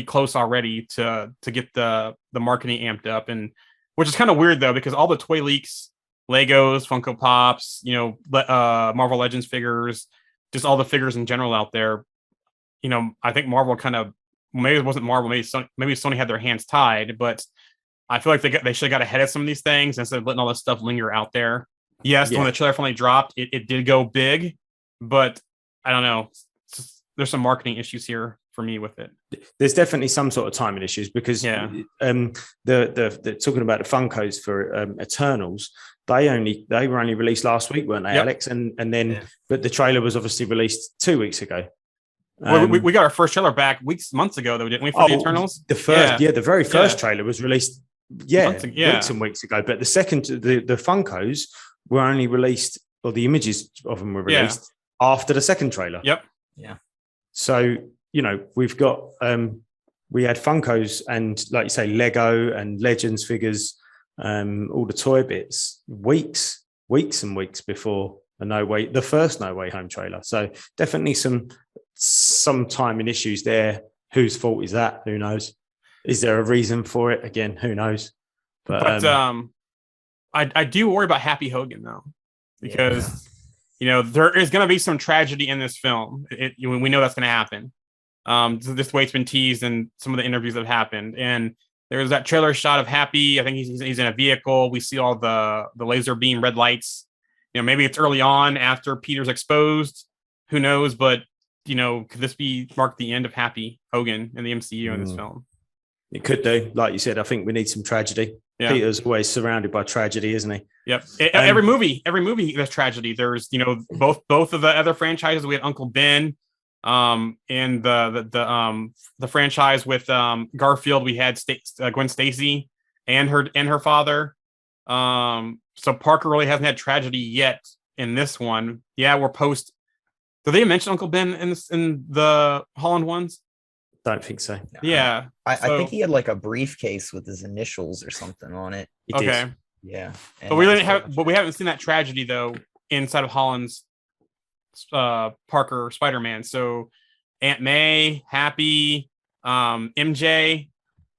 close already to get the marketing amped up, and which is kind of weird though because all the toy leaks, Legos, Funko Pops, you know, Marvel Legends figures, just all the figures in general out there. You know, I think Marvel kind of maybe it wasn't Marvel, maybe Sony had their hands tied, but I feel like they should have got ahead of some of these things instead of letting all this stuff linger out there. Yes, when the trailer finally dropped, it did go big, but I don't know. There's some marketing issues here for me with it. There's definitely some sort of timing issues because the talking about the Funkos for Eternals, they were only released last week, weren't they, Alex? And then but the trailer was obviously released 2 weeks ago. We got our first trailer back months ago, though, didn't we? For the Eternals, the very first trailer was released weeks and weeks ago. But the Funkos were only released, or the images of them were released after the second trailer. Yep. Yeah. So, we've got we had Funkos and, like you say, Lego and Legends figures, all the toy bits, weeks and weeks before the first No Way Home trailer. So definitely some timing issues there. Whose fault is that? Who knows? Is there a reason for it? Again, who knows? But I do worry about Happy Hogan though, because there is going to be some tragedy in this film. We know that's going to happen. This way it's been teased in some of the interviews that have happened, and there's that trailer shot of Happy. I think he's in a vehicle. We see all the laser beam red lights. Maybe it's early on after Peter's exposed. Who knows? But could this mark the end of Happy Hogan in the MCU in this film? It could do. Like you said, I think we need some tragedy. Yeah. Peter's always surrounded by tragedy, isn't he? Yep. Every movie there's tragedy. There's both of the other franchises. We had Uncle Ben, and the franchise with Garfield. We had Gwen Stacy and her father. So Parker really hasn't had tragedy yet in this one. Yeah, we're post. Do they mention Uncle Ben in the Holland ones? Don't think so. Yeah, I think he had like a briefcase with his initials or something on it. Okay. Yeah, but we haven't seen that tragedy though inside of Holland's Parker Spider-Man. So Aunt May, Happy, MJ,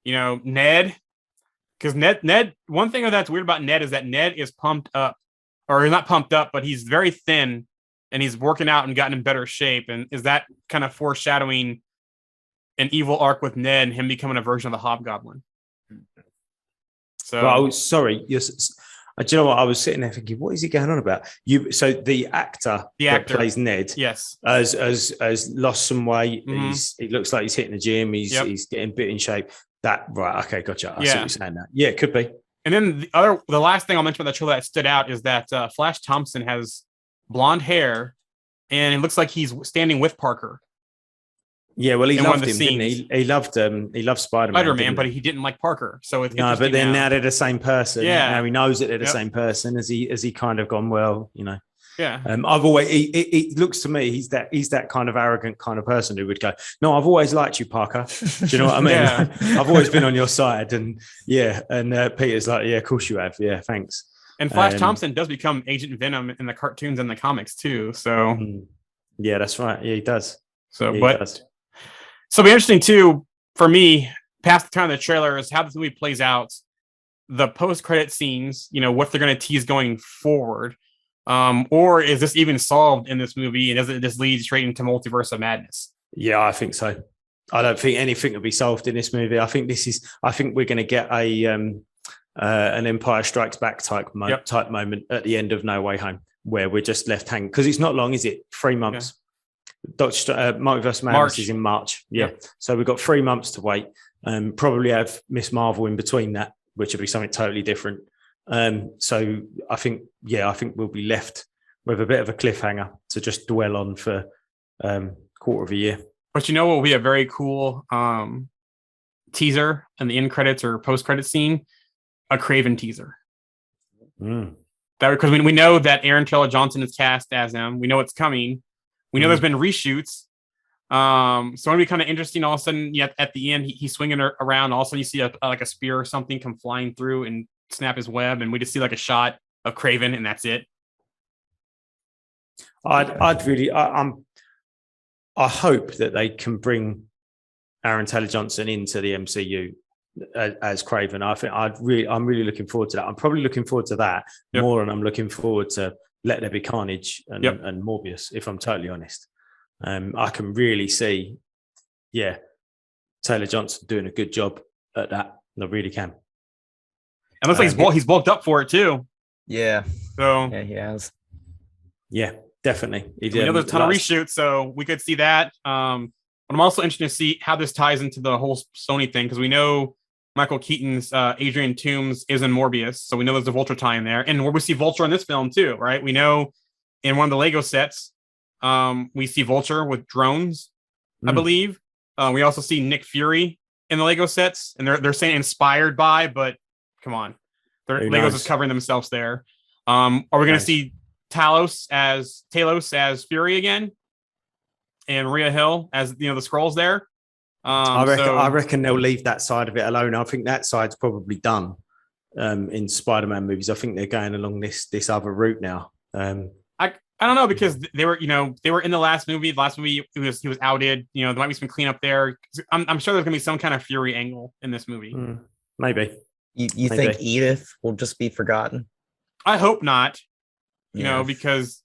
Ned. Because Ned, one thing that's weird about Ned is that Ned is pumped up, or he's not pumped up, but he's very thin and he's working out and gotten in better shape. And is that kind of foreshadowing an evil arc with Ned and him becoming a version of the Hobgoblin? So, well, sorry, do you know what? I was sitting there thinking, what is he going on about? So the actor that plays Ned, yes, has lost some weight. Mm-hmm. He looks like he's hitting the gym. He's getting a bit in shape. Okay, gotcha. I see what you're saying now. Yeah, it could be. And then the last thing I'll mention about the trailer that stood out is that Flash Thompson has blonde hair, and it looks like he's standing with Parker. Yeah, well, he loved him, didn't he? He loved Spider-Man, but he didn't like Parker. So it's no, but then now they're the same person. Yeah, now he knows that they're the same person. Has he kind of gone, well, Yeah. I've always. It looks to me he's that kind of arrogant kind of person who would go, no, I've always liked you, Parker. Do you know what I mean? Yeah. I've always been on your side, and Peter's like, yeah, of course you have. Yeah, thanks. And Flash Thompson does become Agent Venom in the cartoons and the comics too. So yeah, that's right. Yeah, he does. So, So it'll be interesting too for me, past the time of the trailer, is how this movie plays out, the post-credit scenes, what they're going to tease going forward. Or is this even solved in this movie, and does it just lead straight into Multiverse of Madness? Yeah, I think so. I don't think anything will be solved in this movie. I think we're going to get an Empire Strikes Back type moment at the end of No Way Home, where we're just left hanging, because it's not long, is it? 3 months. Yeah. Multiverse of Madness is in March. Yeah. So we've got 3 months to wait. Probably have Miss Marvel in between that, which will be something totally different. So I think we'll be left with a bit of a cliffhanger to just dwell on for quarter of a year. But what will be a very cool teaser in the end credits or post credit scene? A Kraven teaser. That because we know that Aaron Taylor Johnson is cast as him. We know it's coming. We know there's been reshoots. So it'll be kind of interesting. All of a sudden, at the end, he's swinging around. All of a sudden, you see like a spear or something come flying through and snap his web, and we just see like a shot of Kraven, and that's it. I hope that they can bring Aaron Taylor Johnson into the MCU as Kraven. I'm really looking forward to that. I'm probably looking forward to that more than I'm looking forward to Let There Be Carnage and Morbius, if I'm totally honest. I can really see, Taylor Johnson doing a good job at that. I really can. And looks like he's bulked up for it too. Yeah. So yeah, he has. Yeah, definitely. We know there's a ton of reshoots, so we could see that. But I'm also interested to see how this ties into the whole Sony thing, because we know Michael Keaton's Adrian Toomes is in Morbius, so we know there's a Vulture tie in there, and where we see Vulture in this film too, right? We know in one of the Lego sets, we see Vulture with drones, I believe. We also see Nick Fury in the Lego sets, and they're saying inspired by, but come on, Legos is covering themselves there. Are we going to see Talos as Fury again? and Rhea Hill as the Skrulls there. I reckon they'll leave that side of it alone. I think that side's probably done in Spider-Man movies. I think they're going along this other route now. I don't know, because they were in the last movie. The last movie he was outed. There might be some cleanup there. I'm sure there's gonna be some kind of Fury angle in this movie. Maybe. You think Edith will just be forgotten? I hope not. Because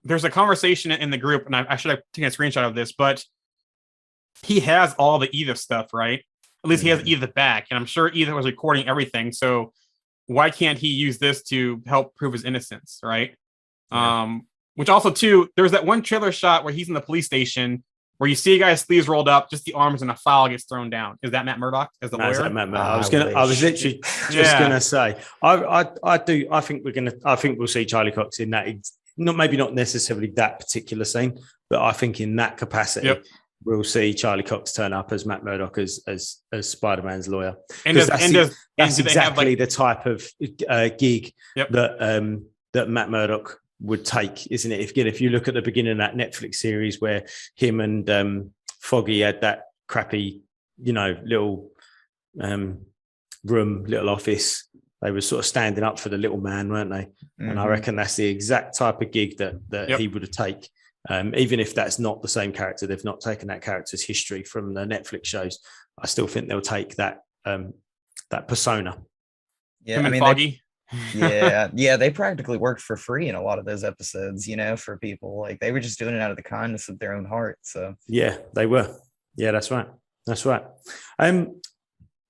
there's a conversation in the group, and I should have taken a screenshot of this, but he has all the Edith stuff, right? At least he has Edith back, and I'm sure Edith was recording everything. So why can't he use this to help prove his innocence, right? Yeah. Which also too, there's that one trailer shot where he's in the police station where you see a guy's sleeves rolled up, just the arms, and a file gets thrown down. Is that Matt Murdock as the lawyer? Is that Matt Murdock? I was literally just gonna say, I think we'll see Charlie Cox in that. Maybe not necessarily that particular scene, but I think in that capacity, we'll see Charlie Cox turn up as Matt Murdock as Spider-Man's lawyer. And that's exactly the type of gig that Matt Murdock would take, isn't it? If you look at the beginning of that Netflix series where him and Foggy had that crappy, little room, little office, they were sort of standing up for the little man, weren't they? Mm-hmm. And I reckon that's the exact type of gig that he would have taken. Even if that's not the same character, they've not taken that character's history from the Netflix shows. I still think they'll take that persona. Yeah, I mean, Foggy. They practically worked for free in a lot of those episodes. For people, like, they were just doing it out of the kindness of their own heart. So yeah, they were. Yeah, that's right.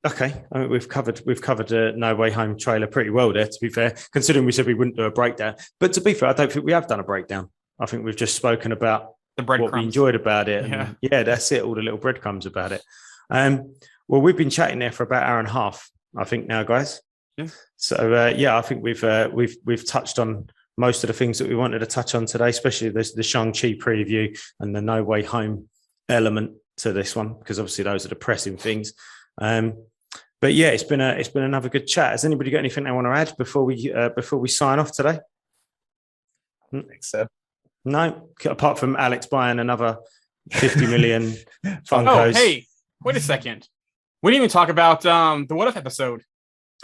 Okay, I mean, we've covered a No Way Home trailer pretty well there, to be fair, considering we said we wouldn't do a breakdown. But to be fair, I don't think we have done a breakdown. I think we've just spoken about what we enjoyed about it. Yeah, that's it. All the little breadcrumbs about it. Well, we've been chatting there for about an hour and a half, I think now, guys. Yeah. So I think we've touched on most of the things that we wanted to touch on today, especially the Shang-Chi preview and the No Way Home element to this one, because obviously those are the pressing things. But yeah, it's been another good chat. Has anybody got anything they want to add before we sign off today? I don't think so. No, apart from Alex buying another 50 million Funkos. Oh, hey, wait a second. We didn't even talk about the What If episode.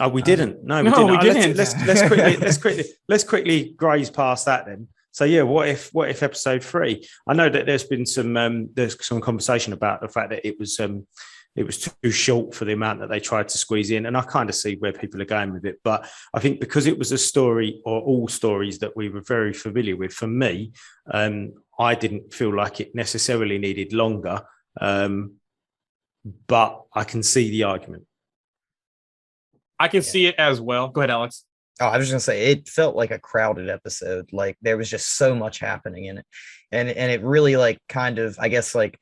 Oh, we didn't. No, we didn't. Let's quickly graze past that then. So yeah, what if episode 3? I know that there's been some conversation about the fact that it was too short for the amount that they tried to squeeze in, and I kind of see where people are going with it. But I think because it was a story, or all stories, that we were very familiar with, for me, I didn't feel like it necessarily needed longer. But I can see the argument. I can see it as well. Go ahead, Alex. Oh, I was just gonna say, it felt like a crowded episode. Like, there was just so much happening in it, and it really, like, kind of, I guess, like,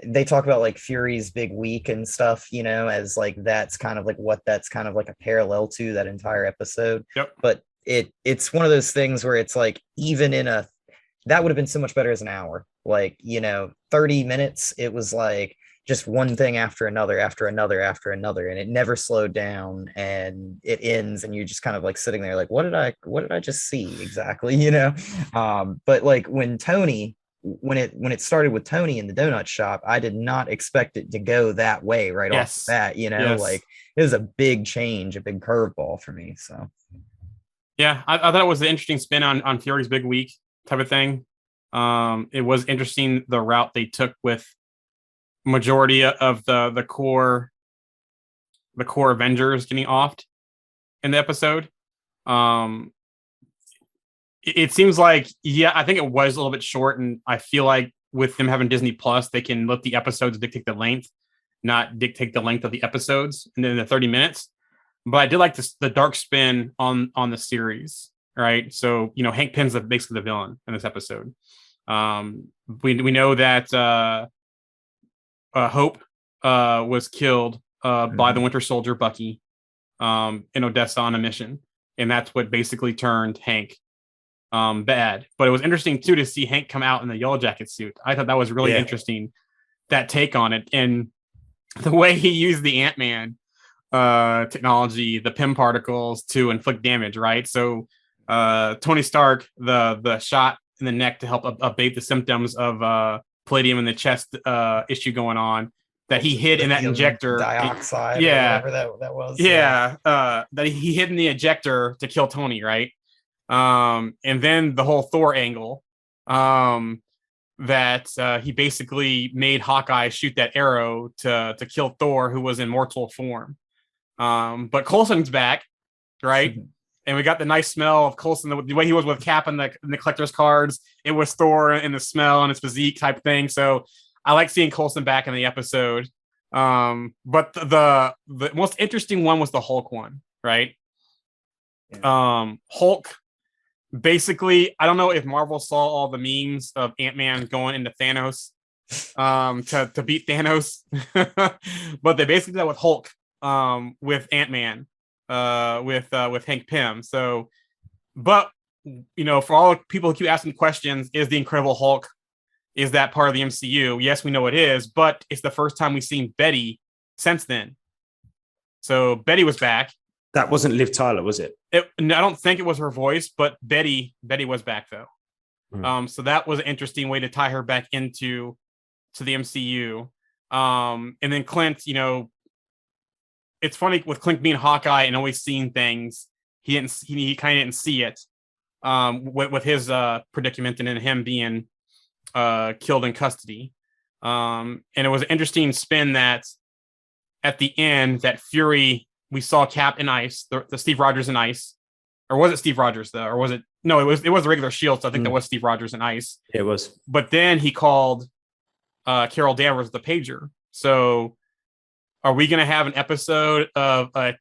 they talk about like Fury's big week and stuff, as like that's kind of like what that's kind of like a parallel to that entire episode. Yep. But it's one of those things where it's like, even that would have been so much better as an hour. Like, 30 minutes, it was like just one thing after another, and it never slowed down, and it ends, and you're just kind of like sitting there like, what did I just see exactly? But like when it started with Tony in the donut shop, I did not expect it to go that way right off the bat. Like, it was a big change, a big curveball for me. So yeah, I thought it was an interesting spin on Fury's big week type of thing. It was interesting the route they took with majority of the core Avengers getting offed in the episode. It seems like, I think it was a little bit short, and I feel like with them having Disney Plus, they can let the episodes dictate the length, not dictate the length of the episodes and then the 30 minutes. But I did like the dark spin on the series, right? So, Hank Pym's basically the villain in this episode. We know that Hope was killed by the Winter Soldier Bucky in Odessa on a mission, and that's what basically turned Hank bad. But it was interesting too to see Hank come out in the Yellow Jacket suit. I thought that was really interesting, that take on it, and the way he used the Ant-Man technology, the Pym particles, to inflict damage, right? So Tony Stark, the shot in the neck to help abate the symptoms of palladium in the chest issue going on. That he hid in that injector. Dioxide. Yeah. Or whatever that was. Yeah. That he hid in the ejector to kill Tony, right? And then the whole Thor angle. That he basically made Hawkeye shoot that arrow to kill Thor, who was in mortal form. But Coulson's back, right? And we got the nice smell of Coulson, the way he was with Cap in the collector's cards. It was Thor in the smell and his physique type thing. So I like seeing Coulson back in the episode. But the most interesting one was the Hulk one, right? Yeah. Hulk, basically, I don't know if Marvel saw all the memes of Ant-Man going into Thanos to beat Thanos, but they basically did that with Hulk, with Ant-Man, with Hank Pym. So, but for all people who keep asking questions, is the Incredible Hulk, is that part of the MCU? Yes, we know it is, but it's the first time we've seen Betty since then. So Betty was back. That wasn't Liv Tyler, was it? I don't think it was her voice, but Betty was back though. So that was an interesting way to tie her back into the MCU. And then Clint, it's funny with Clint being Hawkeye and always seeing things. He kind of didn't see it with his predicament and then him being killed in custody. And it was an interesting spin that at the end that Fury, we saw Cap in ice, the Steve Rogers in ice, or was it Steve Rogers though, or was it? No, it was the regular Shield. So I think that was Steve Rogers in ice. It was. But then he called Carol Danvers the pager. So are we going to have an episode of a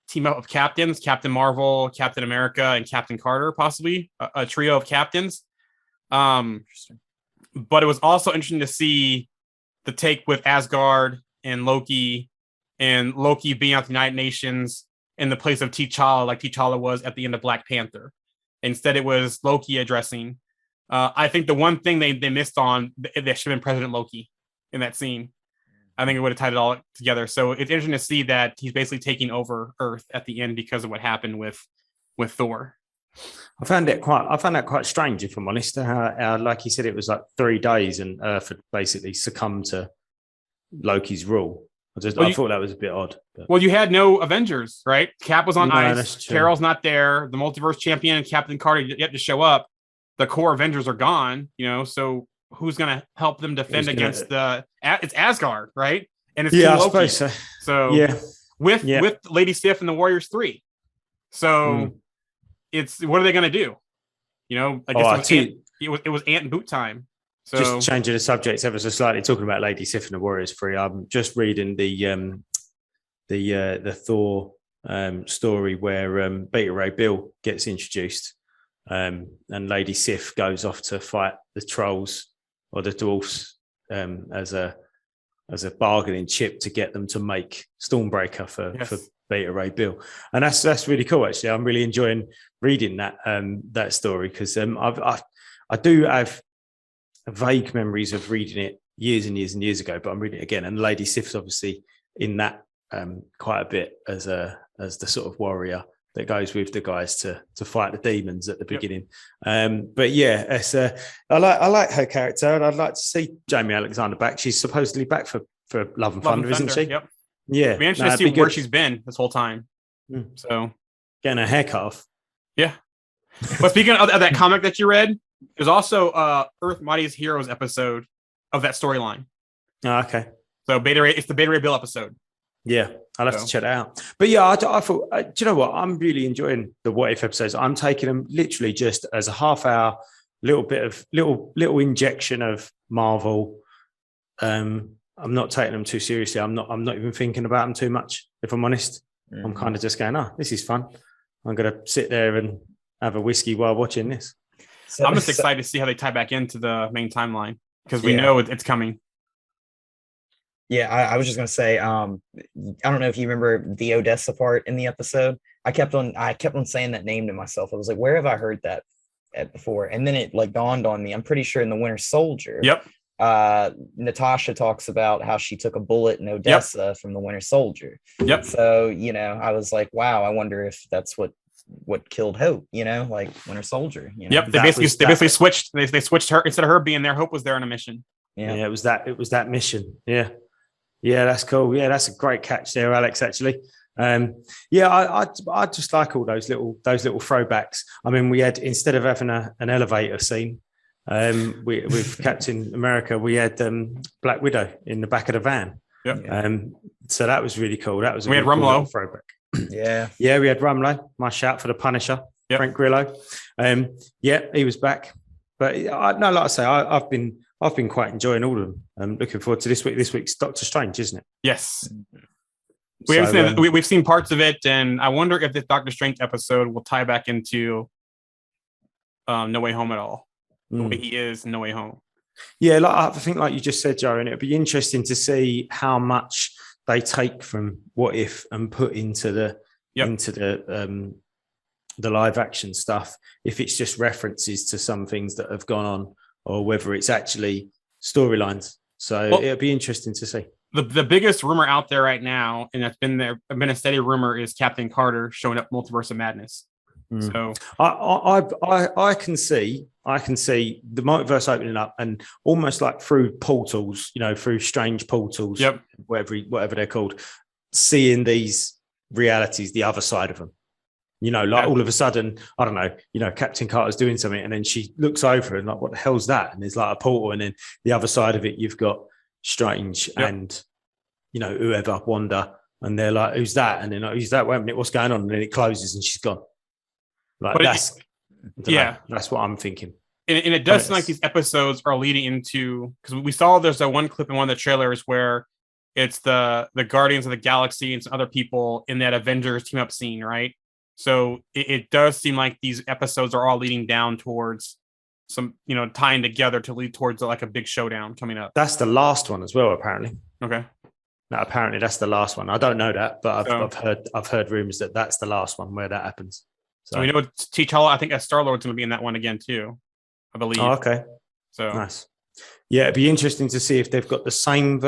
team up of captains, Captain Marvel, Captain America, and Captain Carter, possibly a trio of captains? Interesting. But it was also interesting to see the take with Asgard and Loki being at the United Nations in the place of T'Challa, like T'Challa was at the end of Black Panther. Instead, it was Loki addressing. I think the one thing they missed on, they should have been President Loki in that scene. I think it would have tied it all together. So it's interesting to see that he's basically taking over Earth at the end because of what happened with Thor. I found that quite strange, if I'm honest. How like you said, it was like 3 days and Earth had basically succumbed to Loki's rule. I thought that was a bit odd. But. Well, you had no Avengers, right? Cap was on ice. Carol's not there. The multiverse champion and Captain Carter yet to show up. The core Avengers are gone, so who's going to help them defend against it's Asgard, right? And it's I Loki. suppose so. So with Lady Sif and the Warriors 3. So it's, what are they going to do? I guess it was Ant and Boot time. So just changing the subject ever so slightly, talking about Lady Sif and the Warriors 3. I'm just reading the Thor story where Beta Ray Bill gets introduced, and Lady Sif goes off to fight the trolls or the dwarfs as a bargaining chip to get them to make Stormbreaker for Beta Ray Bill, and that's really cool. Actually, I'm really enjoying reading that story because I do have vague memories of reading it years and years and years ago, but I'm reading it again, and Lady Sif's obviously in that quite a bit as the sort of warrior that goes with the guys to fight the demons at the beginning. But yeah, it's I like her character, and I'd like to see Jamie Alexander back. She's supposedly back for Love and Thunder, isn't she? Yep. Yeah, it'd be interesting to see where she's been this whole time. So getting her hair cut off. Yeah. But speaking of that comic that you read, there's also Earth Mightiest Heroes episode of that storyline. Oh, okay. So it's the Beta Ray Bill episode. Yeah, I'll have to check that out. But yeah, I thought, do you know what? I'm really enjoying the What If episodes. I'm taking them literally just as a half-hour, little injection of Marvel. I'm not taking them too seriously. I'm not even thinking about them too much. If I'm honest, I'm kind of just going, this is fun. I'm going to sit there and have a whiskey while watching this. So, I'm just excited to see how they tie back into the main timeline because we know it's coming. Yeah, I was just gonna say, I don't know if you remember the Odessa part in the episode. I kept on saying that name to myself. I was like, where have I heard that before? And then it dawned on me. I'm pretty sure in the Winter Soldier. Yep. Natasha talks about how she took a bullet in Odessa from the Winter Soldier. Yep. So I was like, wow, I wonder if that's what what killed Hope, like Winter Soldier. Yep, they That basically was they that- basically switched. They switched her instead of her being there. Hope was there on a mission. Yeah, it was that mission. Yeah, that's cool. Yeah, that's a great catch there, Alex. Actually, I just like all those little throwbacks. I mean, we had, instead of having an elevator scene, with Captain America, we had Black Widow in the back of the van. Yep. So that was really cool. That was We had really cool Rumlow. little throwback. Yeah. We had Rumlow. My shout for the Punisher. Yep. Frank Grillo. He was back. But like I say, I've been quite enjoying all of them. I'm looking forward to this week. This week's Doctor Strange, isn't it? Yes. We've seen parts of it, and I wonder if this Doctor Strange episode will tie back into No Way Home at all. The way he is in No Way Home. Yeah, I think, like you just said, Jarian, it'd be interesting to see how much they take from What If and put into the live action stuff. If it's just references to some things that have gone on, or whether it's actually storylines. So it'll be interesting to see. The biggest rumor out there right now, and that's been a steady rumor, is Captain Carter showing up Multiverse of Madness. So I can see the multiverse opening up, and almost like through portals, through strange portals, whatever they're called, seeing these realities, the other side of them. All of a sudden, I don't know, Captain Carter's doing something, and then she looks over and like, what the hell's that? And there's like a portal, and then the other side of it, you've got Strange and whoever, Wanda, and they're like, who's that? And then like, who's that? Wait a minute, what's going on? And then it closes and she's gone. Like, that's what I'm thinking. And it does seem like these episodes are leading into, because we saw there's that one clip in one of the trailers where it's the Guardians of the Galaxy and some other people in that Avengers team up scene, right? So it does seem like these episodes are all leading down towards some, tying together to lead towards like a big showdown coming up. That's the last one as well, apparently. Okay. No, apparently that's the last one. I don't know that, but I've heard rumors that that's the last one where that happens. So we know T'Challa, I think Star-Lord's going to be in that one again too, I believe. Oh, okay. So nice. Yeah, it'd be interesting to see if they've got the same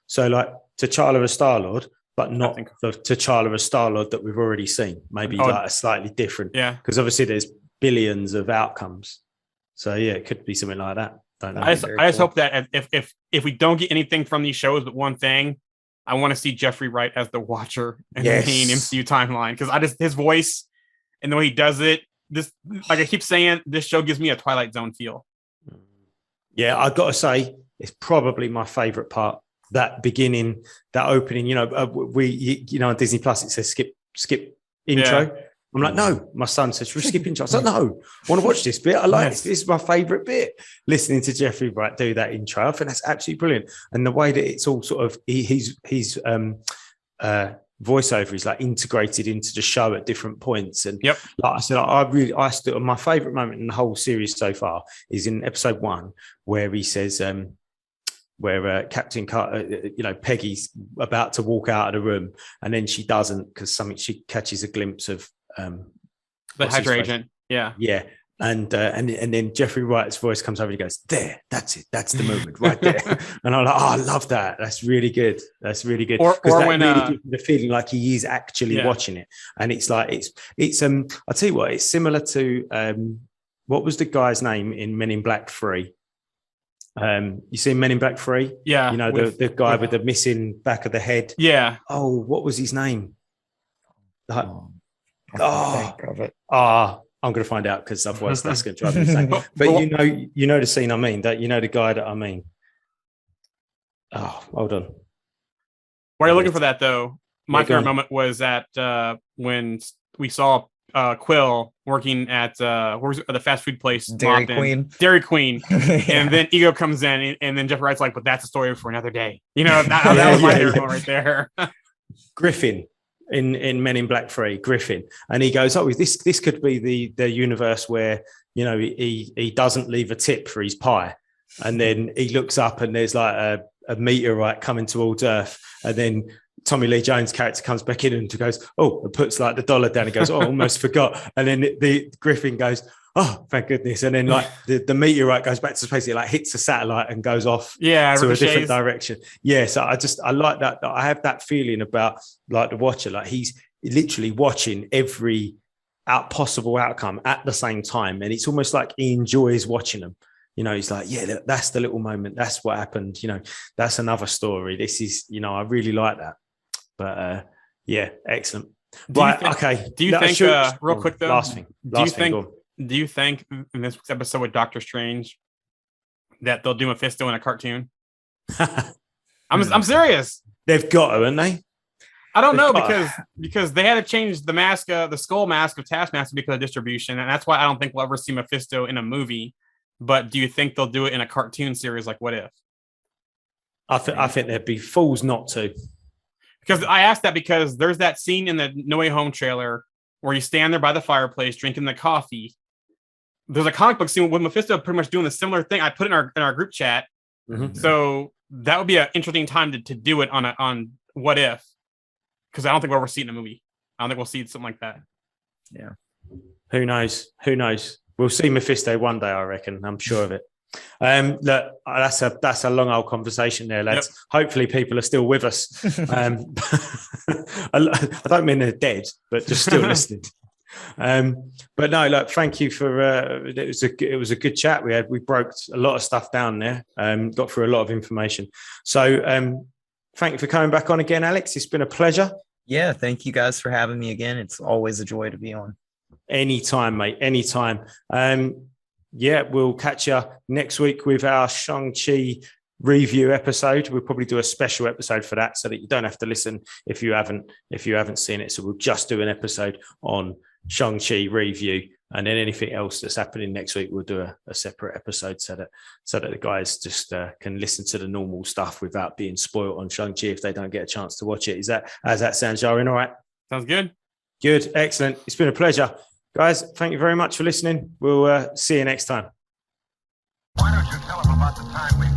so like T'Challa as Star-Lord, but not the T'Challa as Star-Lord that we've already seen. Maybe like a slightly different. Yeah. Because obviously there's billions of outcomes. So yeah, it could be something like that. Don't know. I just hope that if we don't get anything from these shows but one thing, I want to see Jeffrey Wright as the Watcher in the main MCU timeline, because his voice and the way he does it, this, like I keep saying, this show gives me a Twilight Zone feel. Yeah, I've got to say, it's probably my favorite part. That beginning, that opening, on Disney Plus, it says skip intro. Yeah. I'm like, no, my son says, we're skipping intro. I was like, no, I want to watch this bit. I like this. This is my favorite bit. Listening to Jeffrey Wright do that intro, I think that's absolutely brilliant. And the way that it's all sort of, he's voiceover is like integrated into the show at different points. And like I said, I still, my favorite moment in the whole series so far is in episode 1, where he says, where Captain Carter, Peggy's about to walk out of the room, and then she doesn't, because she catches a glimpse of the Hydra agent. Yeah. And then Jeffrey Wright's voice comes over and he goes, there, that's it. That's the moment right there. And I'm like, I love that. That's really good. That's really good. Or when really gives the feeling like he is actually watching it. And it's like, it's I'll tell you what, it's similar to, what was the guy's name in Men in Black 3? You see Men in Black 3? Yeah. The guy with the missing back of the head. Yeah. Oh, what was his name? I'm going to find out, because otherwise that's going to drive me insane. But you know the scene I mean, that the guy that I mean. Oh, hold on. While you're looking for that, though, my favorite moment was at when we saw Quill working at the fast food place, Dairy Queen. And then Ego comes in, and then Jeff Wright's like, "But that's a story for another day." That was my favorite moment right there. Griffin. In Men in Black 3, Griffin, and he goes, "Oh, this could be the universe where he doesn't leave a tip for his pie," and then he looks up and there's like a meteorite coming towards Earth, and then Tommy Lee Jones' character comes back in and goes, "Oh," and puts like the $1 down and goes, "Oh, almost forgot," and then the Griffin goes, "Oh, thank goodness!" And then like the meteorite goes back to space, it like hits a satellite and goes off to a different direction. Yeah, so I like that. I have that feeling about like the Watcher, like he's literally watching every possible outcome at the same time. And it's almost like he enjoys watching them. You know, he's like, yeah, that's the little moment. That's what happened. You know, that's another story. This is, you know, I really like that. But yeah, excellent. Okay. Do you think, real quick though, do you think in this episode with Doctor Strange that they'll do Mephisto in a cartoon? I'm serious. They've got to, haven't they? I don't know because they had to change the mask, the skull mask of Taskmaster because of distribution, and that's why I don't think we'll ever see Mephisto in a movie. But do you think they'll do it in a cartoon series like What If? I think they'd be fools not to. Because I asked that because there's that scene in the No Way Home trailer where you stand there by the fireplace drinking the coffee. There's a comic book scene with Mephisto pretty much doing a similar thing. I put it in our group chat. Mm-hmm. So that would be an interesting time to do it on What If. Because I don't think we'll ever see it in a movie. I don't think we'll see something like that. Yeah. Who knows? Who knows? We'll see Mephisto one day, I reckon. I'm sure of it. Look, that's a long old conversation there, lads. Yep. Hopefully people are still with us. I don't mean they're dead, but just still listening. But no, look, thank you for it was a good chat. We broke a lot of stuff down there, got through a lot of information. So thank you for coming back on again, Alex. It's been a pleasure. Yeah, thank you guys for having me again. It's always a joy to be on. Anytime, mate. Anytime. Yeah, we'll catch you next week with our Shang-Chi review episode. We'll probably do a special episode for that so that you don't have to listen if you haven't seen it. So we'll just do an episode on Shang-Chi review, and then anything else that's happening next week, we'll do a separate episode so that the guys just can listen to the normal stuff without being spoiled on Shang-Chi if they don't get a chance to watch it. How's that sound, Jarian? All right. Sounds good. Good. Excellent. It's been a pleasure. Guys, thank you very much for listening. We'll see you next time. Why don't you tell them about the time we